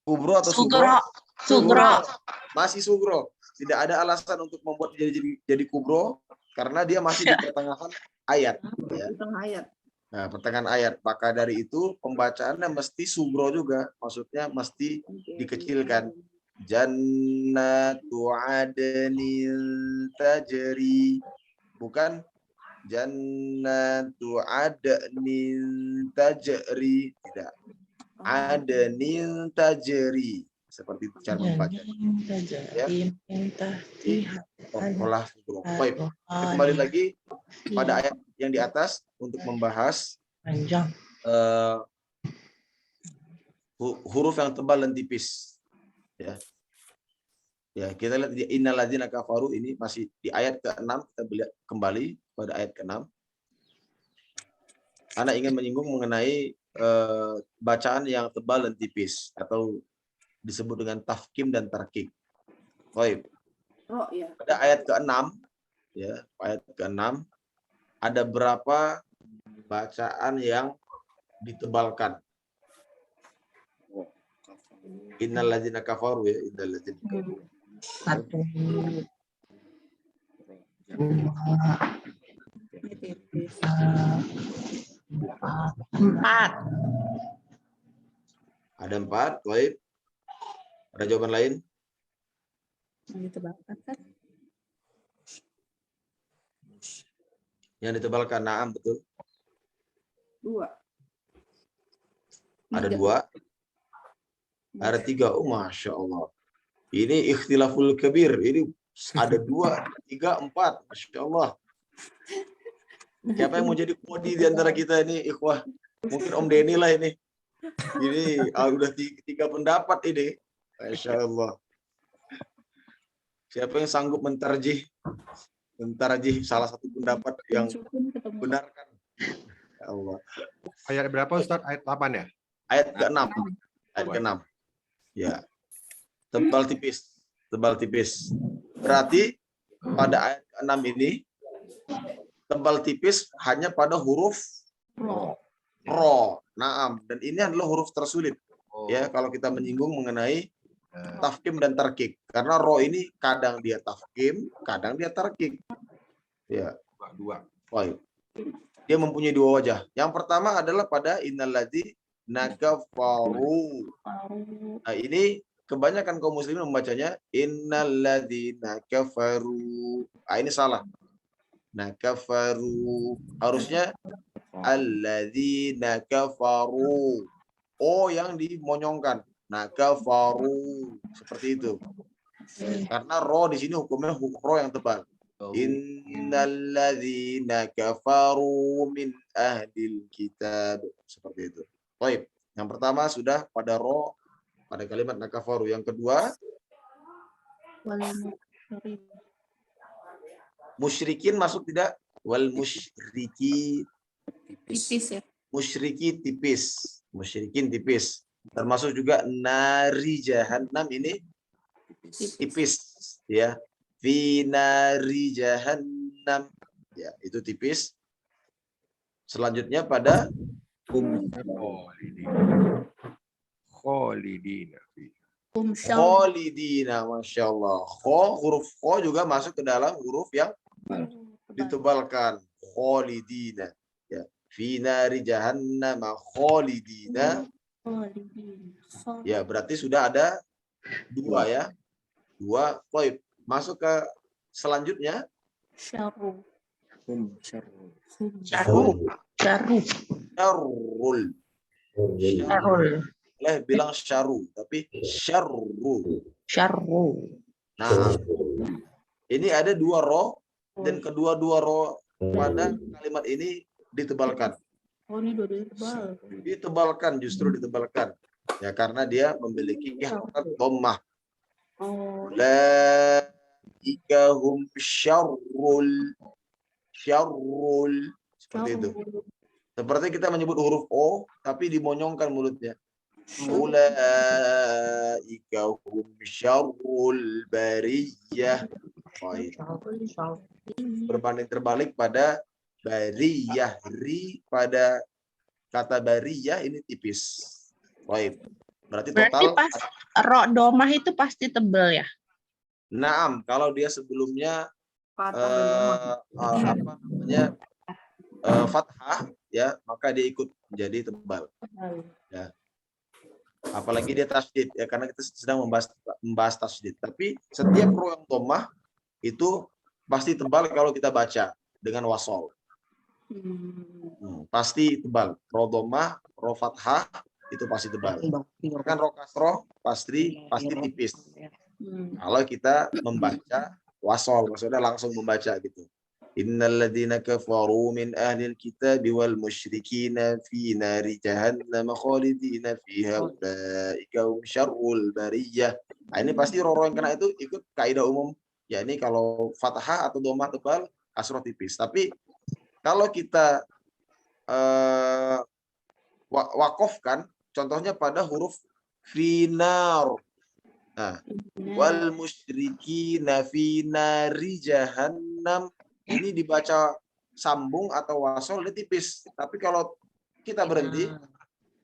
Speaker 3: kubro atau
Speaker 6: Sugro.
Speaker 3: sugro?
Speaker 6: Sugro.
Speaker 3: Masih sugro. Tidak ada alasan untuk membuat jadi kubro karena dia masih di pertengahan ayat. Ya.
Speaker 4: Ayat.
Speaker 3: Nah, pertengahan ayat. Maka dari itu pembacaannya mesti sugro juga. Maksudnya mesti dikecilkan. Jannatu adnil tajri. Bukan jannatu adnil tajri. Tidak. Adnil tajri. Seperti itu cara membaca. Ya. Olah sugro. Baik. Kita kembali lagi pada ayat yang di atas untuk membahas
Speaker 6: Panjang.
Speaker 3: huruf yang tebal dan tipis. Ya. Ya, kita lihat di innalladzina kafaru ini masih di ayat ke-6, kita lihat kembali pada ayat ke-6. Anak ingin menyinggung mengenai bacaan yang tebal dan tipis atau disebut dengan tafkim dan tarkik. Baik.
Speaker 4: Ya.
Speaker 3: Pada ayat ke-6 ya, ayat ke-6 ada berapa bacaan yang ditebalkan? Innalladzina kafaru ya, innalladzina kafaru.
Speaker 6: 1, 2, 4.
Speaker 3: Ada 4, baik. Ada jawaban lain?
Speaker 4: Yang ditebalkan kan?
Speaker 3: Yang ditebalkan, naam, betul.
Speaker 4: 2.
Speaker 3: Ada 2. Ada 3. Oh, Masya Allah. Ini ikhtilaful kabir. Ini ada 2, 3, 4. Masya Allah. Siapa yang mau jadi kodi di antara kita ini, ikhwah? Mungkin Om Denny lah ini. Ini udah 3 pendapat ini. Masya Allah. Siapa yang sanggup mentarjih salah satu pendapat yang benarkan? Ya Allah.
Speaker 1: Ayat berapa Ustaz? Ayat 8 ya?
Speaker 3: Ayat ke-6. Ayat ke-6. Ya. Tebal tipis. Berarti pada ayat ke-6 ini tebal tipis hanya pada huruf ro. Naam. Dan ini adalah huruf tersulit. Ya, kalau kita menyinggung mengenai tafkim dan tarkik. Karena ro ini kadang dia tafkim, kadang dia tarkik. Ya.
Speaker 1: 2.
Speaker 3: Baik. Dia mempunyai 2 wajah. Yang pertama adalah pada innalladzina kafaru. Nah, ini kebanyakan kaum muslimin membacanya innalladzina kafaru. Ah, ini salah. Nah, kafaru. Harusnya alladzina kafaru. Oh, yang dimonyongkan. Nah, kafaru. Seperti itu. Karena ro di sini hukumnya ro yang tebal. Innalladzina kafaru min ahlil kitab. Seperti itu. Baik. Yang pertama sudah pada ro, pada kalimat nakafaru. Yang kedua, musyrikin masuk tidak? Wal musyriki
Speaker 4: Tipis ya.
Speaker 3: musyriki tipis. Musyrikin tipis. Termasuk juga nari jahannam ini tipis. Ya. Fi nari jahannam. Ya, itu tipis. Selanjutnya pada
Speaker 1: Kholidina.
Speaker 3: Kholidina, Masya Allah. Huruf kho juga masuk ke dalam huruf yang ditebalkan. Kholidina. Ya. Fi nari jahannam kholidina. Ya, berarti sudah ada 2 ya. 2. Baik. Masuk ke selanjutnya.
Speaker 4: Syarru.
Speaker 3: Syarrul. Bilang syaru, tapi syarru. Nah, ini ada 2 ro dan kedua-dua ro pada kalimat ini ditebalkan.
Speaker 4: Oh, ini dua-duanya tebal.
Speaker 3: Ditebalkan, justru ditebalkan. Ya, karena dia memiliki harokat dhammah.
Speaker 4: Oh.
Speaker 3: Ulaika hum syarrul. Seperti itu. Seperti kita menyebut huruf O, tapi dimonyongkan mulutnya. Ulaika hum syarrul bariyah. Baik. Berbanding terbalik pada bariyah. Ri pada kata bariyah ini tipis. Baik. Berarti
Speaker 6: Berarti
Speaker 3: total
Speaker 6: pas ro domah itu pasti tebel ya?
Speaker 3: Naam, kalau dia sebelumnya apa namanya fathah ya, maka dia ikut menjadi tebal. Ya. Apalagi dia tasydid ya, karena kita sedang membahas tasydid. Tapi setiap ro yang dhammah itu pasti tebal kalau kita baca dengan wasol. Pasti tebal. Ro dhammah, ro fathah itu pasti tebal. Kan ro kasroh pasti tipis. Kalau kita membaca wasol, maksudnya langsung membaca gitu. Innal ladzina kafaru min ahlil kitab wal musyrikina fi nari jahannam khalidina fiha ulaika hum syarrul bariyah. Nah, ini pasti ro yang kena itu ikut kaidah umum, yakni kalau fathah atau dhammah tebal, kasroh tipis. Tapi kalau kita wakofkan, contohnya pada huruf finar. Nah, wal musyrikina fi nari jahannam, ini dibaca sambung atau wasol dia tipis. Tapi kalau kita berhenti,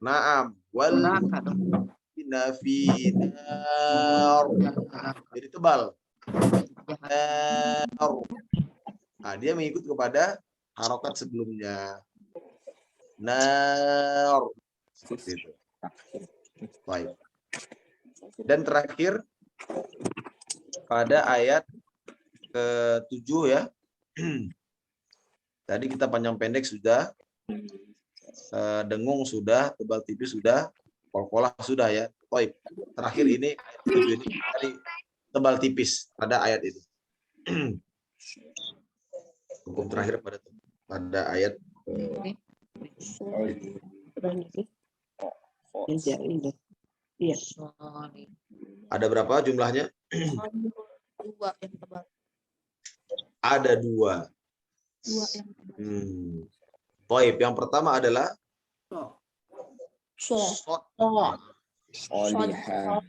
Speaker 3: naam wal musyrikina fi nar, jadi tebal. Nah, dia mengikut kepada harokat sebelumnya. Nar, seperti itu. Baik. Dan terakhir pada ayat ke-7 ya. Tadi kita panjang pendek sudah, dengung sudah, tebal tipis sudah, kol-kolah sudah ya. Baik. Terakhir ini ayat 7 ini tadi tebal tipis pada ayat itu. Hukum terakhir pada ayat
Speaker 5: Iya.
Speaker 3: ada berapa jumlahnya?
Speaker 4: Dua yang tebal.
Speaker 3: Ada dua.
Speaker 4: Dua yang tebal.
Speaker 3: Baik, yang pertama adalah
Speaker 4: So.
Speaker 5: Lihat.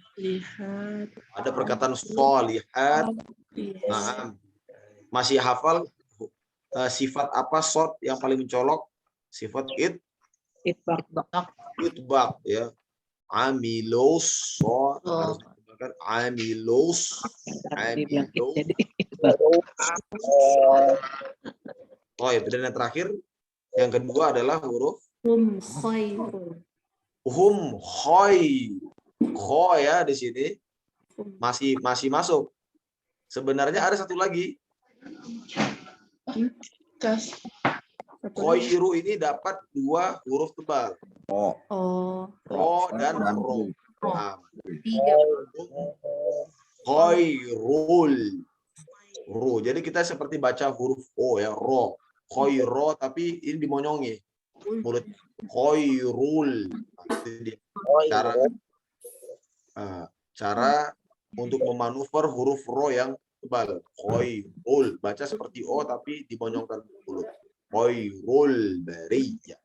Speaker 3: ada perkataan sholihat. Nah, masih hafal sifat apa shot yang paling mencolok? Sifat itbaq ya. Amilos shot harus dikatakan amilos. Oh, itu dan yang terakhir yang kedua adalah huruf hum khoy. Kho ya di sini masih masuk. Sebenarnya ada satu lagi. Khoiru ini dapat dua huruf tebal. Ro dan ro. Khairul. Ro. Jadi kita seperti baca huruf O ya, ro. Khairo tapi ini dimonyongi. Mulut khairul. Cara untuk memanuver huruf ro yang tebal. Khairul. Baca seperti O tapi dimonyongkan mulut. Khairul bariyah.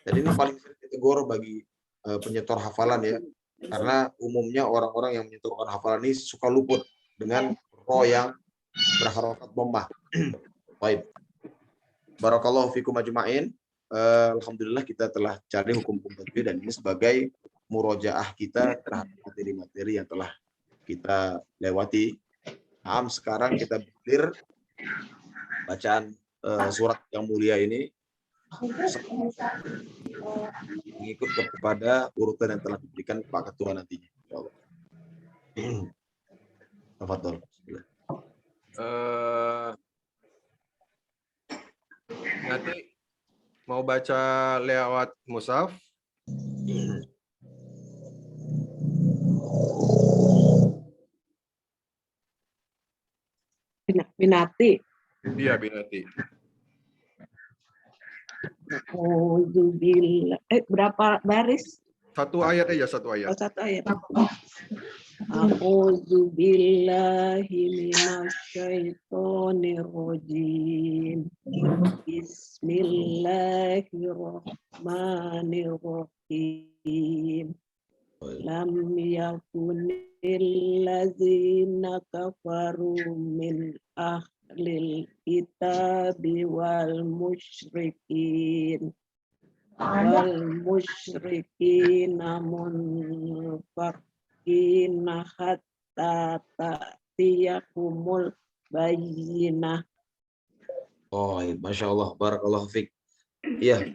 Speaker 3: Dan ini paling kategori bagi penyetor hafalan ya. Karena umumnya orang-orang yang menyetorkan hafalan ini suka luput dengan ro yang berharokat dhammah. Baik. Barakallahu fikum ajma'in. Alhamdulillah kita telah cari hukum tajwid dan ini sebagai murojaah kita terhadap materi-materi yang telah kita lewati. Sekarang kita berakhir bacaan surat yang mulia ini mengikut kepada urutan yang telah diberikan Pak Ketua nantinya. Tafadhol.
Speaker 1: Nanti mau baca lewat mushaf.
Speaker 5: Binati.
Speaker 1: Iya, Binati.
Speaker 5: Berapa baris?
Speaker 1: Satu ayat aja, satu ayat.
Speaker 5: Satu ayat. A'udzu billahi minasyaitonir rajim. Bismillahirrahmanirrahim. Lam yakunil ladzina kafaru min ahlil kitabi wal musyrikin munfakina hatta ta'tiyakumul bayyinah.
Speaker 3: Oh, Masya Allah, barakallahu fiik. Iya,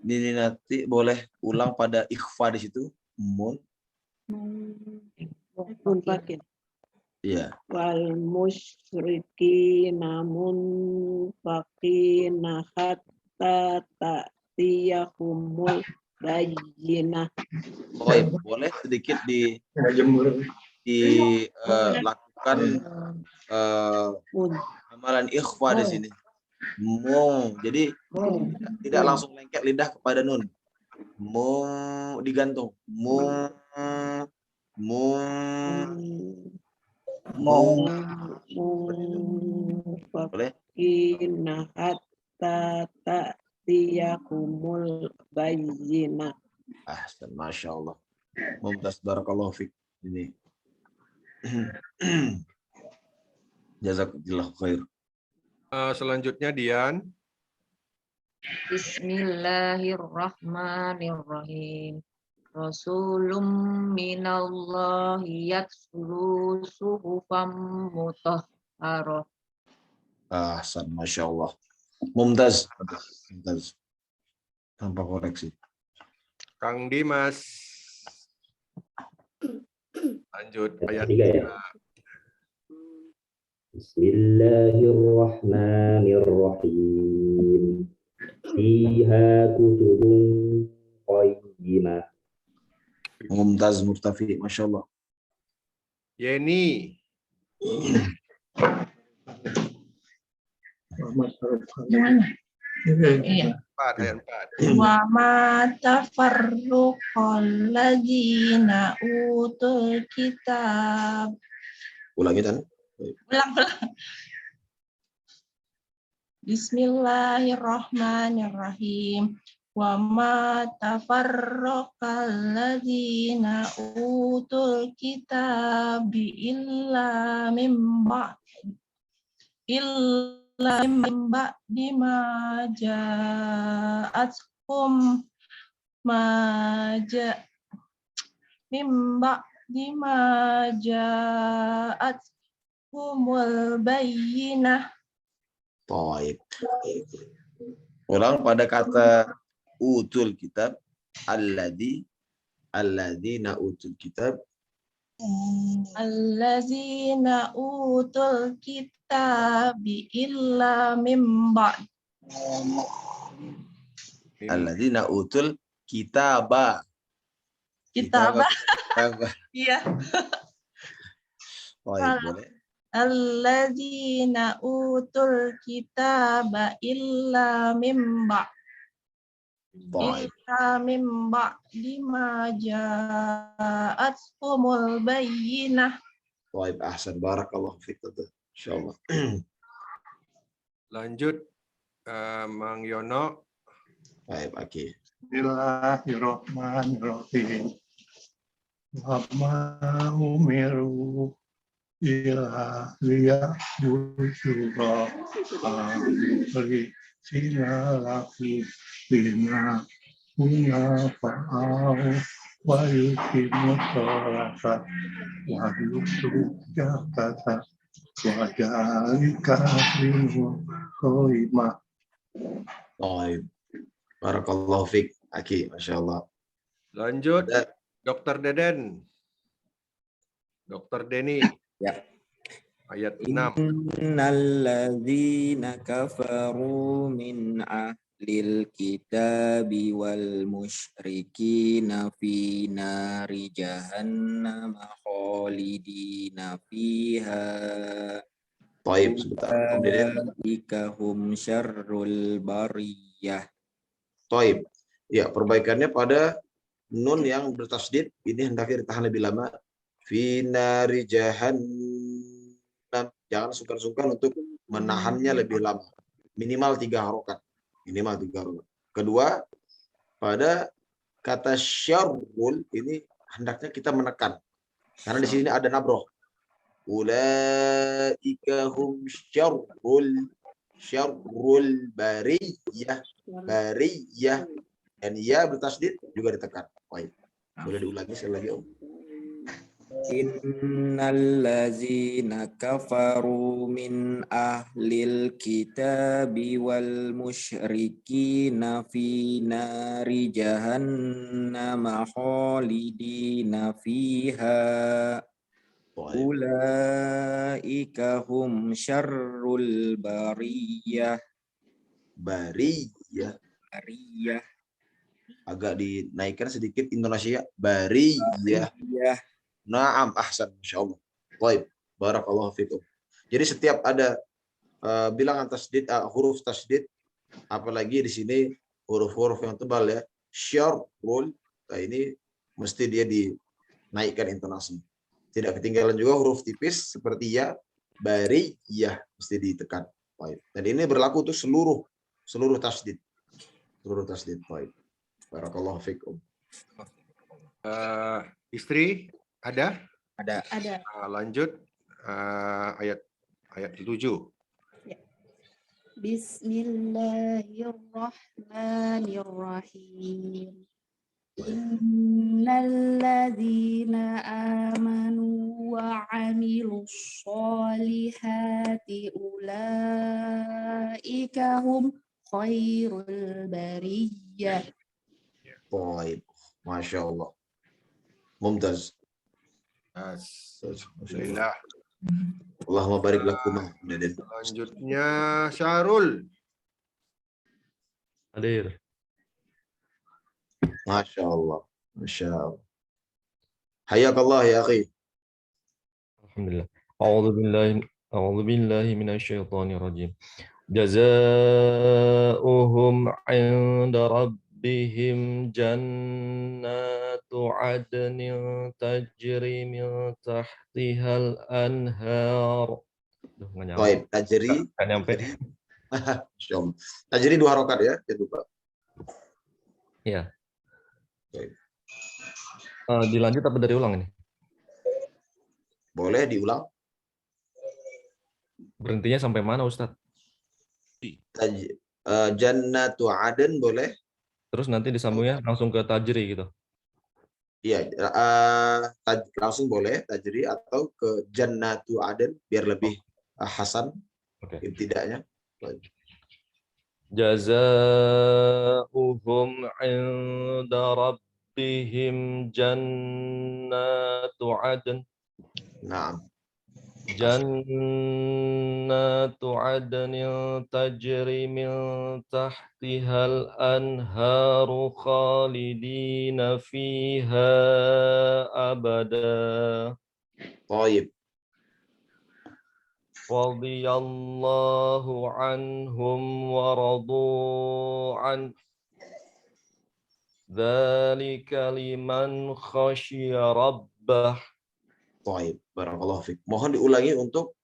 Speaker 3: ini nanti boleh ulang pada ikhfa di situ.
Speaker 5: Munfakin.
Speaker 3: Iya.
Speaker 5: Wal musyrikina munfakina hatta ta'tiyahumul bayyinah.
Speaker 3: Oh, boleh sedikit dilakukan amalan ikhfa di sini. Jadi tidak langsung lengket lidah kepada nun. Digantung. Boleh?
Speaker 5: Munfakina hatta ta'tiyahumul bayyinah.
Speaker 3: Ahsan, Masya Allah. Mumtaz, barakallahu fiik. Ini. Jazakallahu khair.
Speaker 1: Selanjutnya Dian.
Speaker 2: Bismillahirrahmanirrahim. Rasulum minallahi yatslu suhufam mutahharah.
Speaker 3: Ahsan, Masya Allah. Mumtaz. Tanpa koreksi.
Speaker 1: Kang Dimas. Lanjut ayat
Speaker 7: 3 ya. Bismillahirrahmanirrahim. Fiha kutubun qayyimah.
Speaker 3: Mumtaz, Murtafi, Masya Allah.
Speaker 1: Yeni.
Speaker 6: Iya.
Speaker 1: 4, ayat 4.
Speaker 6: Wa ma tafarruqal ladzina utul kitab.
Speaker 3: Ulangi, Tan.
Speaker 6: Ulang. Bismillahirrahmanirrahim. Wa ma tafarraqal ladzina utul kitab illa mim ba'di ma ja'atkum humul bayyinah.
Speaker 3: Baik. Ulang pada kata utul kitab. Alladzina utul kitab.
Speaker 6: Allazina utul kitab illa mim ba'd.
Speaker 3: Alladzina utul kitaba.
Speaker 6: Kitabah. Iya.
Speaker 3: Baik, boleh.
Speaker 6: Alladzina utul kitaba illa mim ba'd.
Speaker 3: Baik.
Speaker 6: Illa mim ba'di ma ja'atkumul bayyinah.
Speaker 3: Baik, ahsan, barakallahu fiik. Insyaallah.
Speaker 1: Lanjut Mang Yono.
Speaker 3: Baik, Aki.
Speaker 8: Bismillahirrahmanirrahim. Wa ma umiru illa liya'budu mukhlisina lahu dina hunafa'u wa yuqimu sholata wa yutu zakata wa dzalika dinul qayyimah.
Speaker 3: Baik. Barakallahu fiik, Aki, Masya Allah.
Speaker 1: Lanjut Dr. Deden. Dr. Deni.
Speaker 9: Ya.
Speaker 1: Ayat 6.
Speaker 9: Innalladzina kafaru min ahlil kitabi wal musyrikina fi nari jahannam khalidina fiha.
Speaker 3: Baik, sebentar.
Speaker 9: Ulaika hum syarrul bariyah.
Speaker 3: Baik. Ya, perbaikannya pada nun yang bertasdid ini hendaknya ditahan lebih lama. Fi nari jahannam. Jangan sungkan-sungkan untuk menahannya lebih lama. Minimal 3 harokat. Minimal 3 harokat. Kedua, pada kata syarrul ini hendaknya kita menekan. Karena di sini ada nabroh. Ulaika hum syarrul bariyah. Bariyah. Dan ya bertasdid juga ditekan. Baik. Boleh diulangi sekali lagi, Om.
Speaker 9: Innallazina kafaru min ahlil kitabi wal musyrikina fi nari jahannam khalidina fiha ulaika hum syarrul bariyah.
Speaker 3: Bariyah.
Speaker 9: Bariyah.
Speaker 3: Agak dinaikkan sedikit Indonesia. Bariyah. Naam, ahsan, insyaallah. Baik, barakallahu fikum. Jadi setiap ada bilangan tasdid, huruf tasdid, apalagi di sini huruf-huruf yang tebal ya, syarrul, nah ini mesti dia dinaikkan intonasi. Tidak ketinggalan juga huruf tipis seperti ya, bariyah mesti ditekan. Baik. Dan ini berlaku untuk seluruh tasdid. Seluruh tasdid. Baik. Barakallahu fikum.
Speaker 1: Istri ada?
Speaker 9: Ada.
Speaker 1: Lanjut ayat 7.
Speaker 4: Ya. Bismillahirrahmanirrahim. Innalladzina amanu wa 'amilus sholihati ulaika hum khairul bariyah.
Speaker 3: Baik. Masya Allah. Mumtaz.
Speaker 1: Alhamdulillah.
Speaker 3: Allahumma barik lakum.
Speaker 1: Selanjutnya Syarul.
Speaker 10: Hadir.
Speaker 3: Masya Allah. Masya Allah. Hayakallah ya akhi.
Speaker 10: Alhamdulillah. A'udzu billahi minasyaitonir rajim. Jazaohum 'inda rabbihim jannatu 'adnin tajri min tahtihal anhar.
Speaker 3: Baik, tajri.
Speaker 10: Kan nyampe.
Speaker 3: Masya Allah. Tajri 2 harokat ya, jangan lupa.
Speaker 10: Iya. Dilanjut apa dari ulang ini?
Speaker 3: Boleh diulang.
Speaker 10: Berhentinya sampai mana, Ustadz?
Speaker 3: Jannatu Aden boleh.
Speaker 10: Terus nanti disambungnya langsung ke tajri gitu.
Speaker 3: Iya, langsung boleh tajri atau ke Jannatu Aden biar lebih hasan.
Speaker 10: Oke.
Speaker 3: Ibtida'nya.
Speaker 10: Jazaohum 'inda rabbihim jannatu 'adn.
Speaker 3: Naam.
Speaker 10: Jannatu 'adnin tajri min tahtihal anharu khalidina fiha abada.
Speaker 3: Baik.
Speaker 10: Radiyallahu anhum wa radu an. Dzalika liman khasyiya rabbah.
Speaker 3: Baik, barakallahu fiik. Mohon diulangi untuk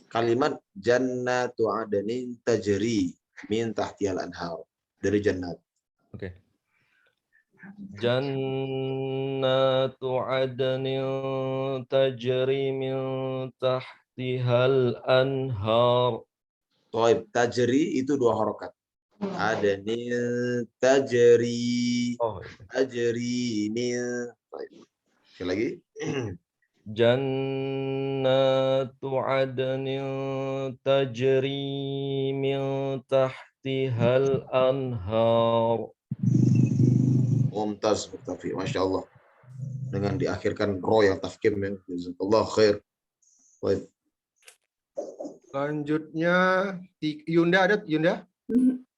Speaker 3: kalimat jannatu adnin tajri min tahtihal anhar dari jannat.
Speaker 10: Oke. Jannatu adnin tajri min tahtihal anhar.
Speaker 3: Baik, tajri itu 2 harokat. Adnin tajri. Tajri min. Baik. Sekali lagi.
Speaker 10: Jannatu adnin tajri min tahtihal anhar.
Speaker 3: Mumtaz, Mustafi. Masya Allah. Dengan diakhirkan ro yang tafkim ya. Jazakallah khair. Baik.
Speaker 1: Selanjutnya Yunda ada? Yunda?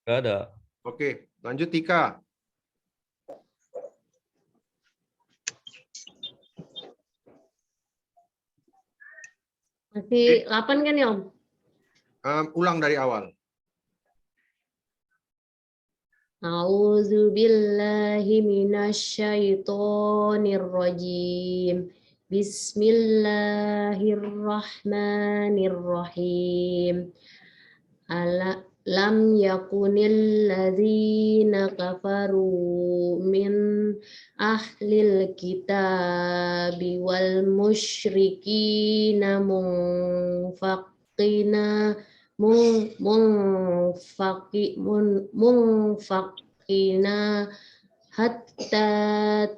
Speaker 10: Nggak ada.
Speaker 1: Oke, lanjut Tika.
Speaker 11: Masih 8 kan ya, Om?
Speaker 1: Ulang dari awal.
Speaker 11: A'udzu billahi minasyaitonir rajim. Bismillahirrahmanirrahim. Lam yakunil ladzina kafaru min ahlil kitabi wal musyrikina munfaqina hatta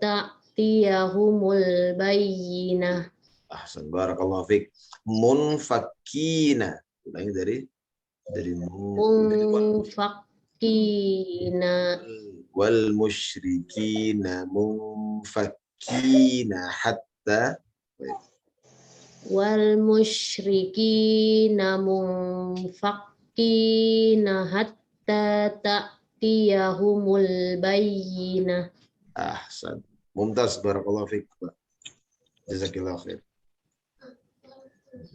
Speaker 11: ta'tiyahumul bayyinah.
Speaker 3: Ahsan, barakallahu fiik. Munfakina. Ulangi dari
Speaker 11: munfaqina
Speaker 3: wal musyrikina munfakina hatta
Speaker 11: wal musyrikina munfaqina hatta ta'tiyahumul bayyinah.
Speaker 3: Ahsan. Mumtaz, barakallahu fiik. Jazakillah khair.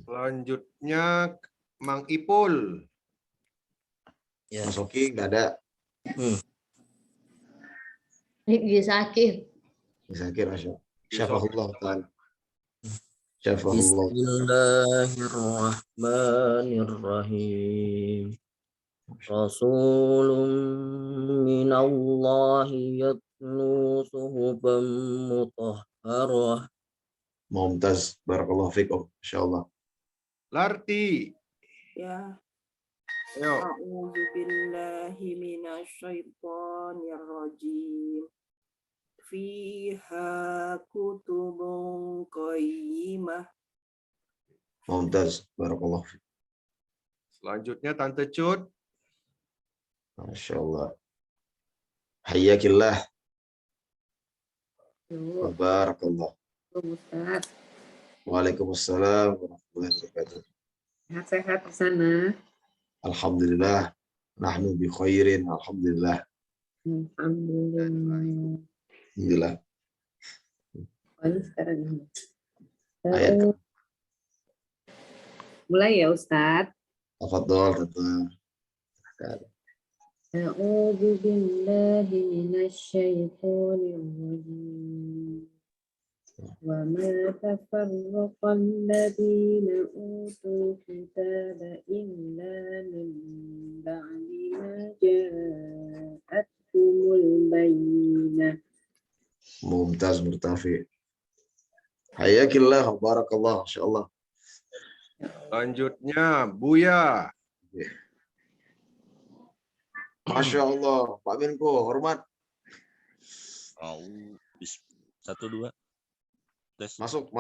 Speaker 1: Selanjutnya Mang Ipul.
Speaker 3: Ya. Mas Oki nggak ada.
Speaker 11: Dia sakit.
Speaker 3: Sakit, Masya Allah. Syafahullah ta'ala. Syafahullah.
Speaker 10: Bismillahirrahmanirrahim. Rasulun minallahi yatlu suhufan mutahharah.
Speaker 3: Mumtaz, barakallahu fikum, insyaallah.
Speaker 1: Larti.
Speaker 5: Ya.
Speaker 1: Ayo.
Speaker 5: A'udzu billahi minasyaitonir rajim. Fiha kutubun qayyimah.
Speaker 3: Mumtaz, barakallahu fikum.
Speaker 1: Selanjutnya Tante Cut.
Speaker 3: Masya Allah. Hayyakillah. Barakallah.
Speaker 5: Ustaz.
Speaker 3: Waalaikumsalam warahmatullahi wabarakatuh.
Speaker 5: Sehat-sehat di sana.
Speaker 3: Alhamdulillah. Nahnu bi khairin. Alhamdulillah.
Speaker 5: Alhamdulillah.
Speaker 3: Alhamdulillah.
Speaker 5: Sekarang ini.
Speaker 3: Ayat.
Speaker 5: Mulai ya Ustaz.
Speaker 3: Tafadhol, Tante.
Speaker 11: A'udzu billahi minasyaitonir rajim. Wa ma tafarraqa alladziina utul kitaaba illa min ba'di ma ja'atuhumul bayyinah.
Speaker 3: Mumtaz, murtafi. Hayyakillah, barakallah, insyaallah.
Speaker 1: Selanjutnya Buya.
Speaker 3: Masya Allah, Pak Menko, hormat.
Speaker 12: Satu dua. Tes.
Speaker 3: Masuk.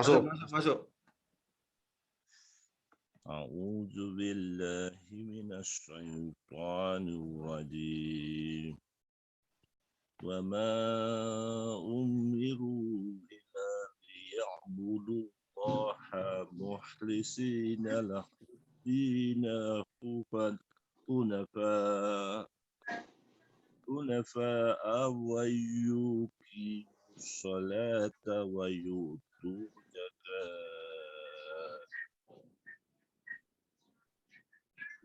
Speaker 12: A'udzu billahi minasyaitonir rajim. Wa ma umiru illa liya'budu Allaha mukhlisina lahu dinahu hunafa wa yuqimus salata wa yu'tu zakat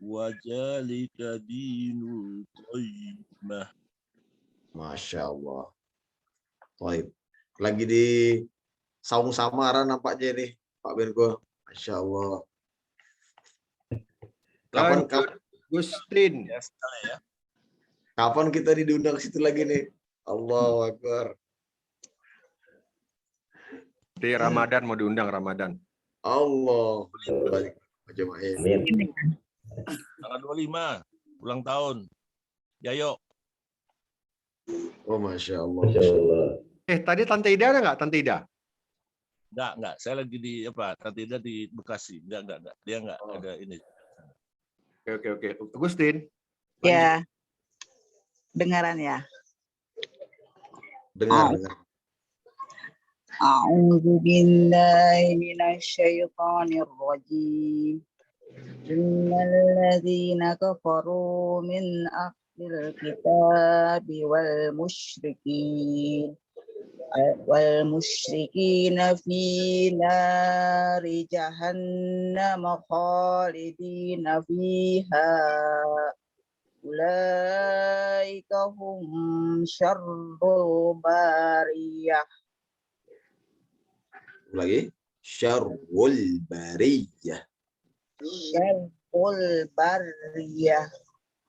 Speaker 12: wa dzalika dinul qayyimah.
Speaker 3: Masya Allah. Baik. Lagi di saung samaran nampaknya nih, Pak Menko. Masya Allah. Kapan
Speaker 1: Gustin.
Speaker 12: Ya.
Speaker 3: Kapan kita diundang situ lagi nih? Allahu Akbar.
Speaker 1: Di Ramadan mau diundang Ramadan.
Speaker 3: Allah. Amin.
Speaker 12: Tanggal 25 ulang tahun. Yayo.
Speaker 3: Oh, Masya Allah.
Speaker 1: Tadi Tante Ida ada nggak? Tante Ida?
Speaker 12: Enggak. Saya lagi di Tante Ida di Bekasi. Enggak. Dia enggak ada ini.
Speaker 1: Oke. Agustin.
Speaker 13: Ya. Dengaran ya.
Speaker 3: Dengar.
Speaker 13: A'udzu billahi minasyaitonir rajim. Innal ladzina kafaru min ahlil kitabi wal musyrikina fi nari jahannam khalidina fiha Ulaika hum syarrul bariyah.
Speaker 3: Lagi. Syarrul bariyah.
Speaker 13: Syarrul bariyah.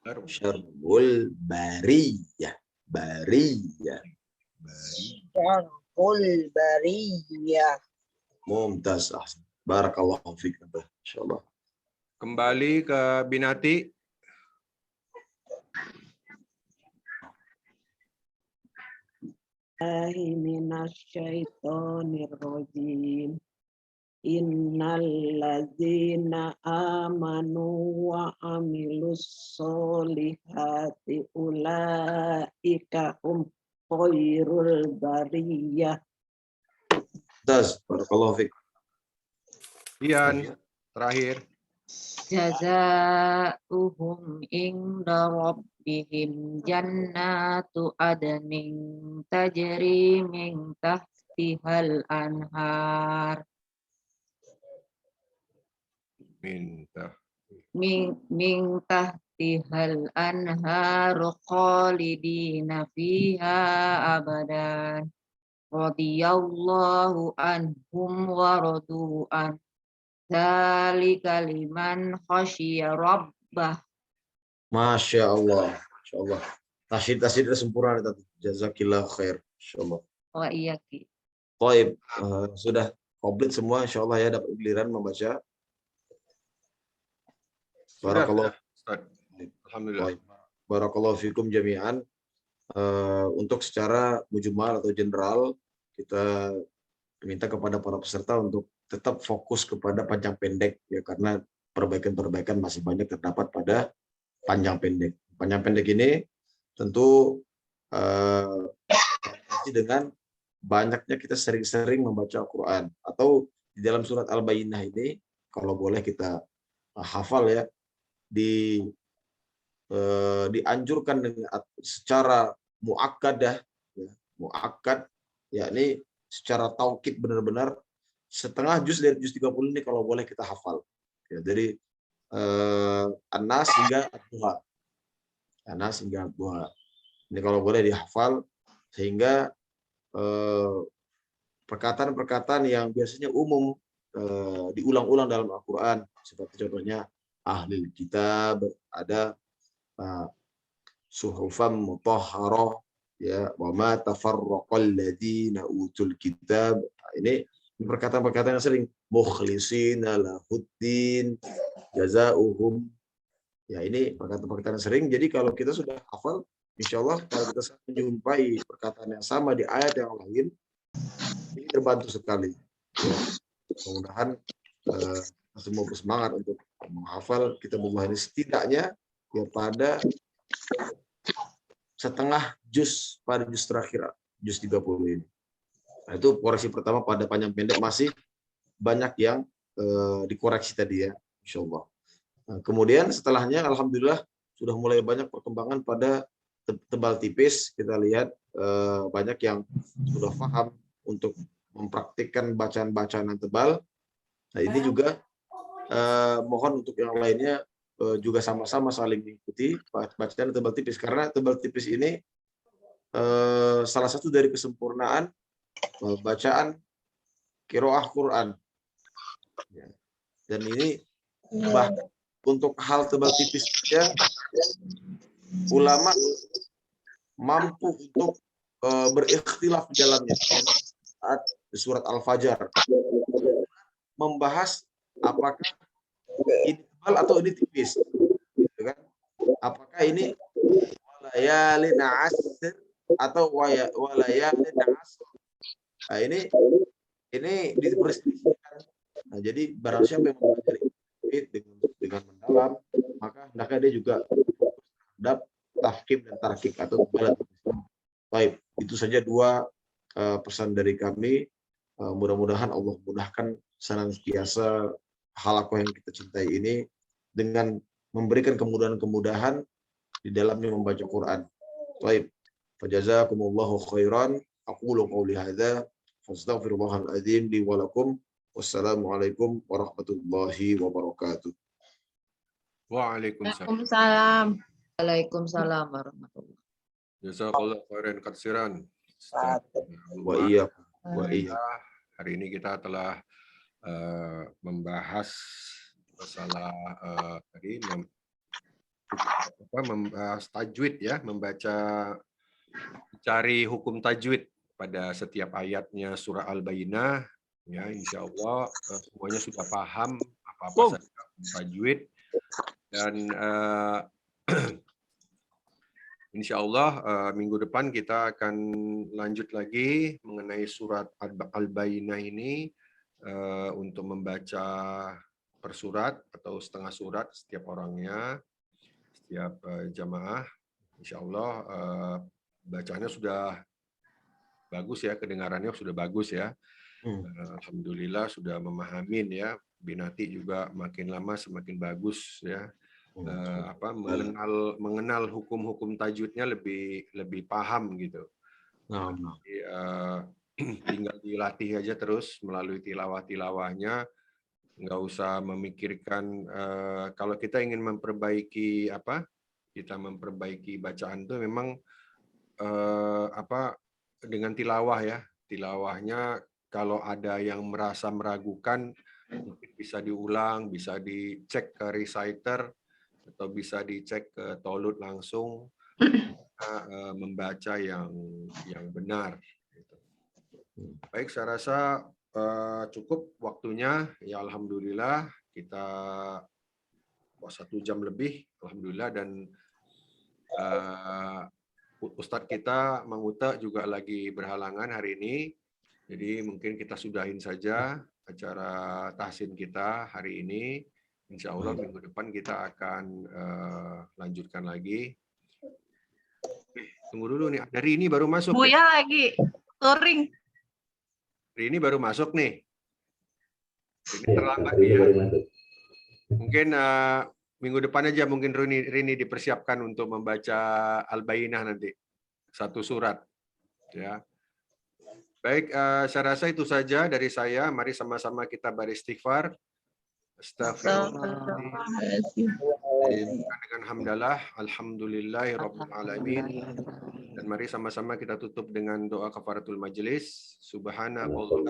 Speaker 3: Syarrul bariyah. Bariyah.
Speaker 13: Syarrul bariyah.
Speaker 3: Mumtaz. Barakallahu fiik. Insyaallah.
Speaker 1: Kembali ke Binati.
Speaker 14: Minasyaitonirrajim. Innal ladzina amanu wa amilus solihati ulaika hum khairul bariyah.
Speaker 3: Mumtaz. Barakallahu fiik.
Speaker 1: Ian, terakhir.
Speaker 2: Jazaohum inda rabbihim jannatu adnin tajri min tahtihal anhar min tahtihal anhar khalidina fiha abadan radiyallahu anhum wa radu an dzalika liman khasyiya rabbah.
Speaker 3: Masya Allah. Masya Allah. Tasyid sempurna tadi. Jazakillah khair. Insya Allah.
Speaker 2: Wa iyaki.
Speaker 3: Baik, sudah komplit semua. Insya Allah ya dapat giliran membaca. Barakallahu.
Speaker 1: Alhamdulillah.
Speaker 3: Barakallahu fikum jami'an. Untuk secara mujmal atau general kita minta kepada para peserta untuk tetap fokus kepada panjang pendek ya, karena perbaikan-perbaikan masih banyak terdapat pada panjang pendek. Panjang pendek ini tentu dengan banyaknya kita sering-sering membaca Al-Quran, atau di dalam surat Al-Bayyinah ini kalau boleh kita hafal ya, dianjurkan dengan secara muakkadah ya, muakkad yakni secara taukid benar-benar setengah juz dari juz 30 ini kalau boleh kita hafal. Ya, dari An-Nas hingga Ad-Duha. An-Nas hingga Ad-Duha. Ini kalau boleh dihafal sehingga perkataan-perkataan yang biasanya umum diulang-ulang dalam Al-Quran, seperti contohnya ahlil kitab, ada suhufam mutahharah, ya, wa ma tafarraqal ladzina utul kitab. Ini perkataan-perkataan yang sering, mukhlishina lahuddin jazaohum. Ya, ini perkataan-perkataan yang sering. Jadi kalau kita sudah hafal, insya Allah kalau kita menjumpai perkataan yang sama di ayat yang lain, ini terbantu sekali. Ya, mudah-mudahan semua bersemangat untuk menghafal kita ini setidaknya ya pada setengah juz pada juz terakhir, juz 30 ini. Nah, itu koreksi pertama pada panjang pendek, masih banyak yang dikoreksi tadi ya, insya Allah. Nah, kemudian setelahnya alhamdulillah sudah mulai banyak perkembangan pada tebal tipis. Kita lihat banyak yang sudah paham untuk mempraktikkan bacaan-bacaan yang tebal. Nah, ini juga mohon untuk yang lainnya juga sama-sama saling mengikuti bacaan tebal tipis, karena tebal tipis ini salah satu dari kesempurnaan bacaan qiraah Quran. Ya. Dan ini bahkan untuk hal tebal tipis saja ulama mampu untuk berikhtilaf di dalamnya. Saat surat Al-Fajr membahas apakah ini tebal atau ini tipis, gitu kan? Apakah ini walayalin asr atau walayalin asr. Nah, ini diperselisihkan. Nah, jadi barang siapa yang mempelajari dengan mendalam, maka hendaknya dia juga terhadap tafkim dan tarkib atau balat. Baik, itu saja dua pesan dari kami. Mudah-mudahan Allah mudahkan senantiasa halakoh yang kita cintai ini dengan memberikan kemudahan-kemudahan di dalamnya membaca Quran. Baik, fajazakumullahu khairan. Aqulu qawli hadza fastaghfirullahal azim li wa lakum. Wassalamualaikum warahmatullahi wabarakatuh.
Speaker 1: Waalaikumsalam.
Speaker 6: Waalaikumsalam.
Speaker 2: Waalaikumsalam warahmatullahi
Speaker 1: Jazakallah khairan katsiran.
Speaker 3: Wa iyyakum. Wa iyyakum.
Speaker 1: Hari ini kita telah membahas masalah tadi membahas tajwid ya, mencari hukum tajwid pada setiap ayatnya surah Al-Bayyinah ya. Insya Allah semuanya sudah paham apa-apa saja hukum tajwid, dan insya Allah minggu depan kita akan lanjut lagi mengenai surat Al-Bayyinah ini untuk membaca per surat atau setengah surat setiap orangnya, setiap jamaah. Insya Allah bacaannya sudah bagus ya, kedengarannya sudah bagus ya. Alhamdulillah sudah memahamin ya. Binati juga makin lama semakin bagus ya. Mengenal hukum-hukum tajwidnya lebih paham gitu. Jadi, tinggal dilatih aja terus melalui tilawah-tilawahnya, nggak usah memikirkan kalau kita ingin memperbaiki memperbaiki bacaan itu memang dengan tilawah ya. Tilawahnya kalau ada yang merasa meragukan mungkin bisa diulang, bisa dicek ke reciter atau bisa dicek ke tolut langsung membaca yang benar. Baik, saya rasa cukup waktunya ya. Alhamdulillah kita 1 jam lebih, alhamdulillah, dan Ustadz kita Mang Uta juga lagi berhalangan hari ini, jadi mungkin kita sudahin saja acara tahsin kita hari ini. Insya Allah minggu depan kita akan lanjutkan lagi. Tunggu dulu nih, dari ini baru masuk.
Speaker 6: Buya lagi touring.
Speaker 1: Ini baru masuk nih. Ini terlambat ya. Mungkin minggu depan aja mungkin Rini dipersiapkan untuk membaca Al-Bayyinah nanti 1 surat ya. Baik, saya rasa itu saja dari saya. Mari sama-sama kita beristighfar. Dengan hamdalah, alhamdulillahirabbil alamin. Dan mari sama-sama kita tutup dengan doa kafaratul majelis. Subhanallah.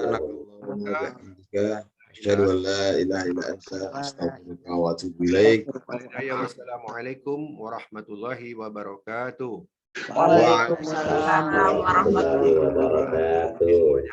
Speaker 3: Asyhadu an la ilaha illa anta astaghfiruka wa atubu ilaik.
Speaker 1: Wassalamualaikum warahmatullahi wabarakatuh.
Speaker 6: Waalaikumsalam warahmatullahi wabarakatuh.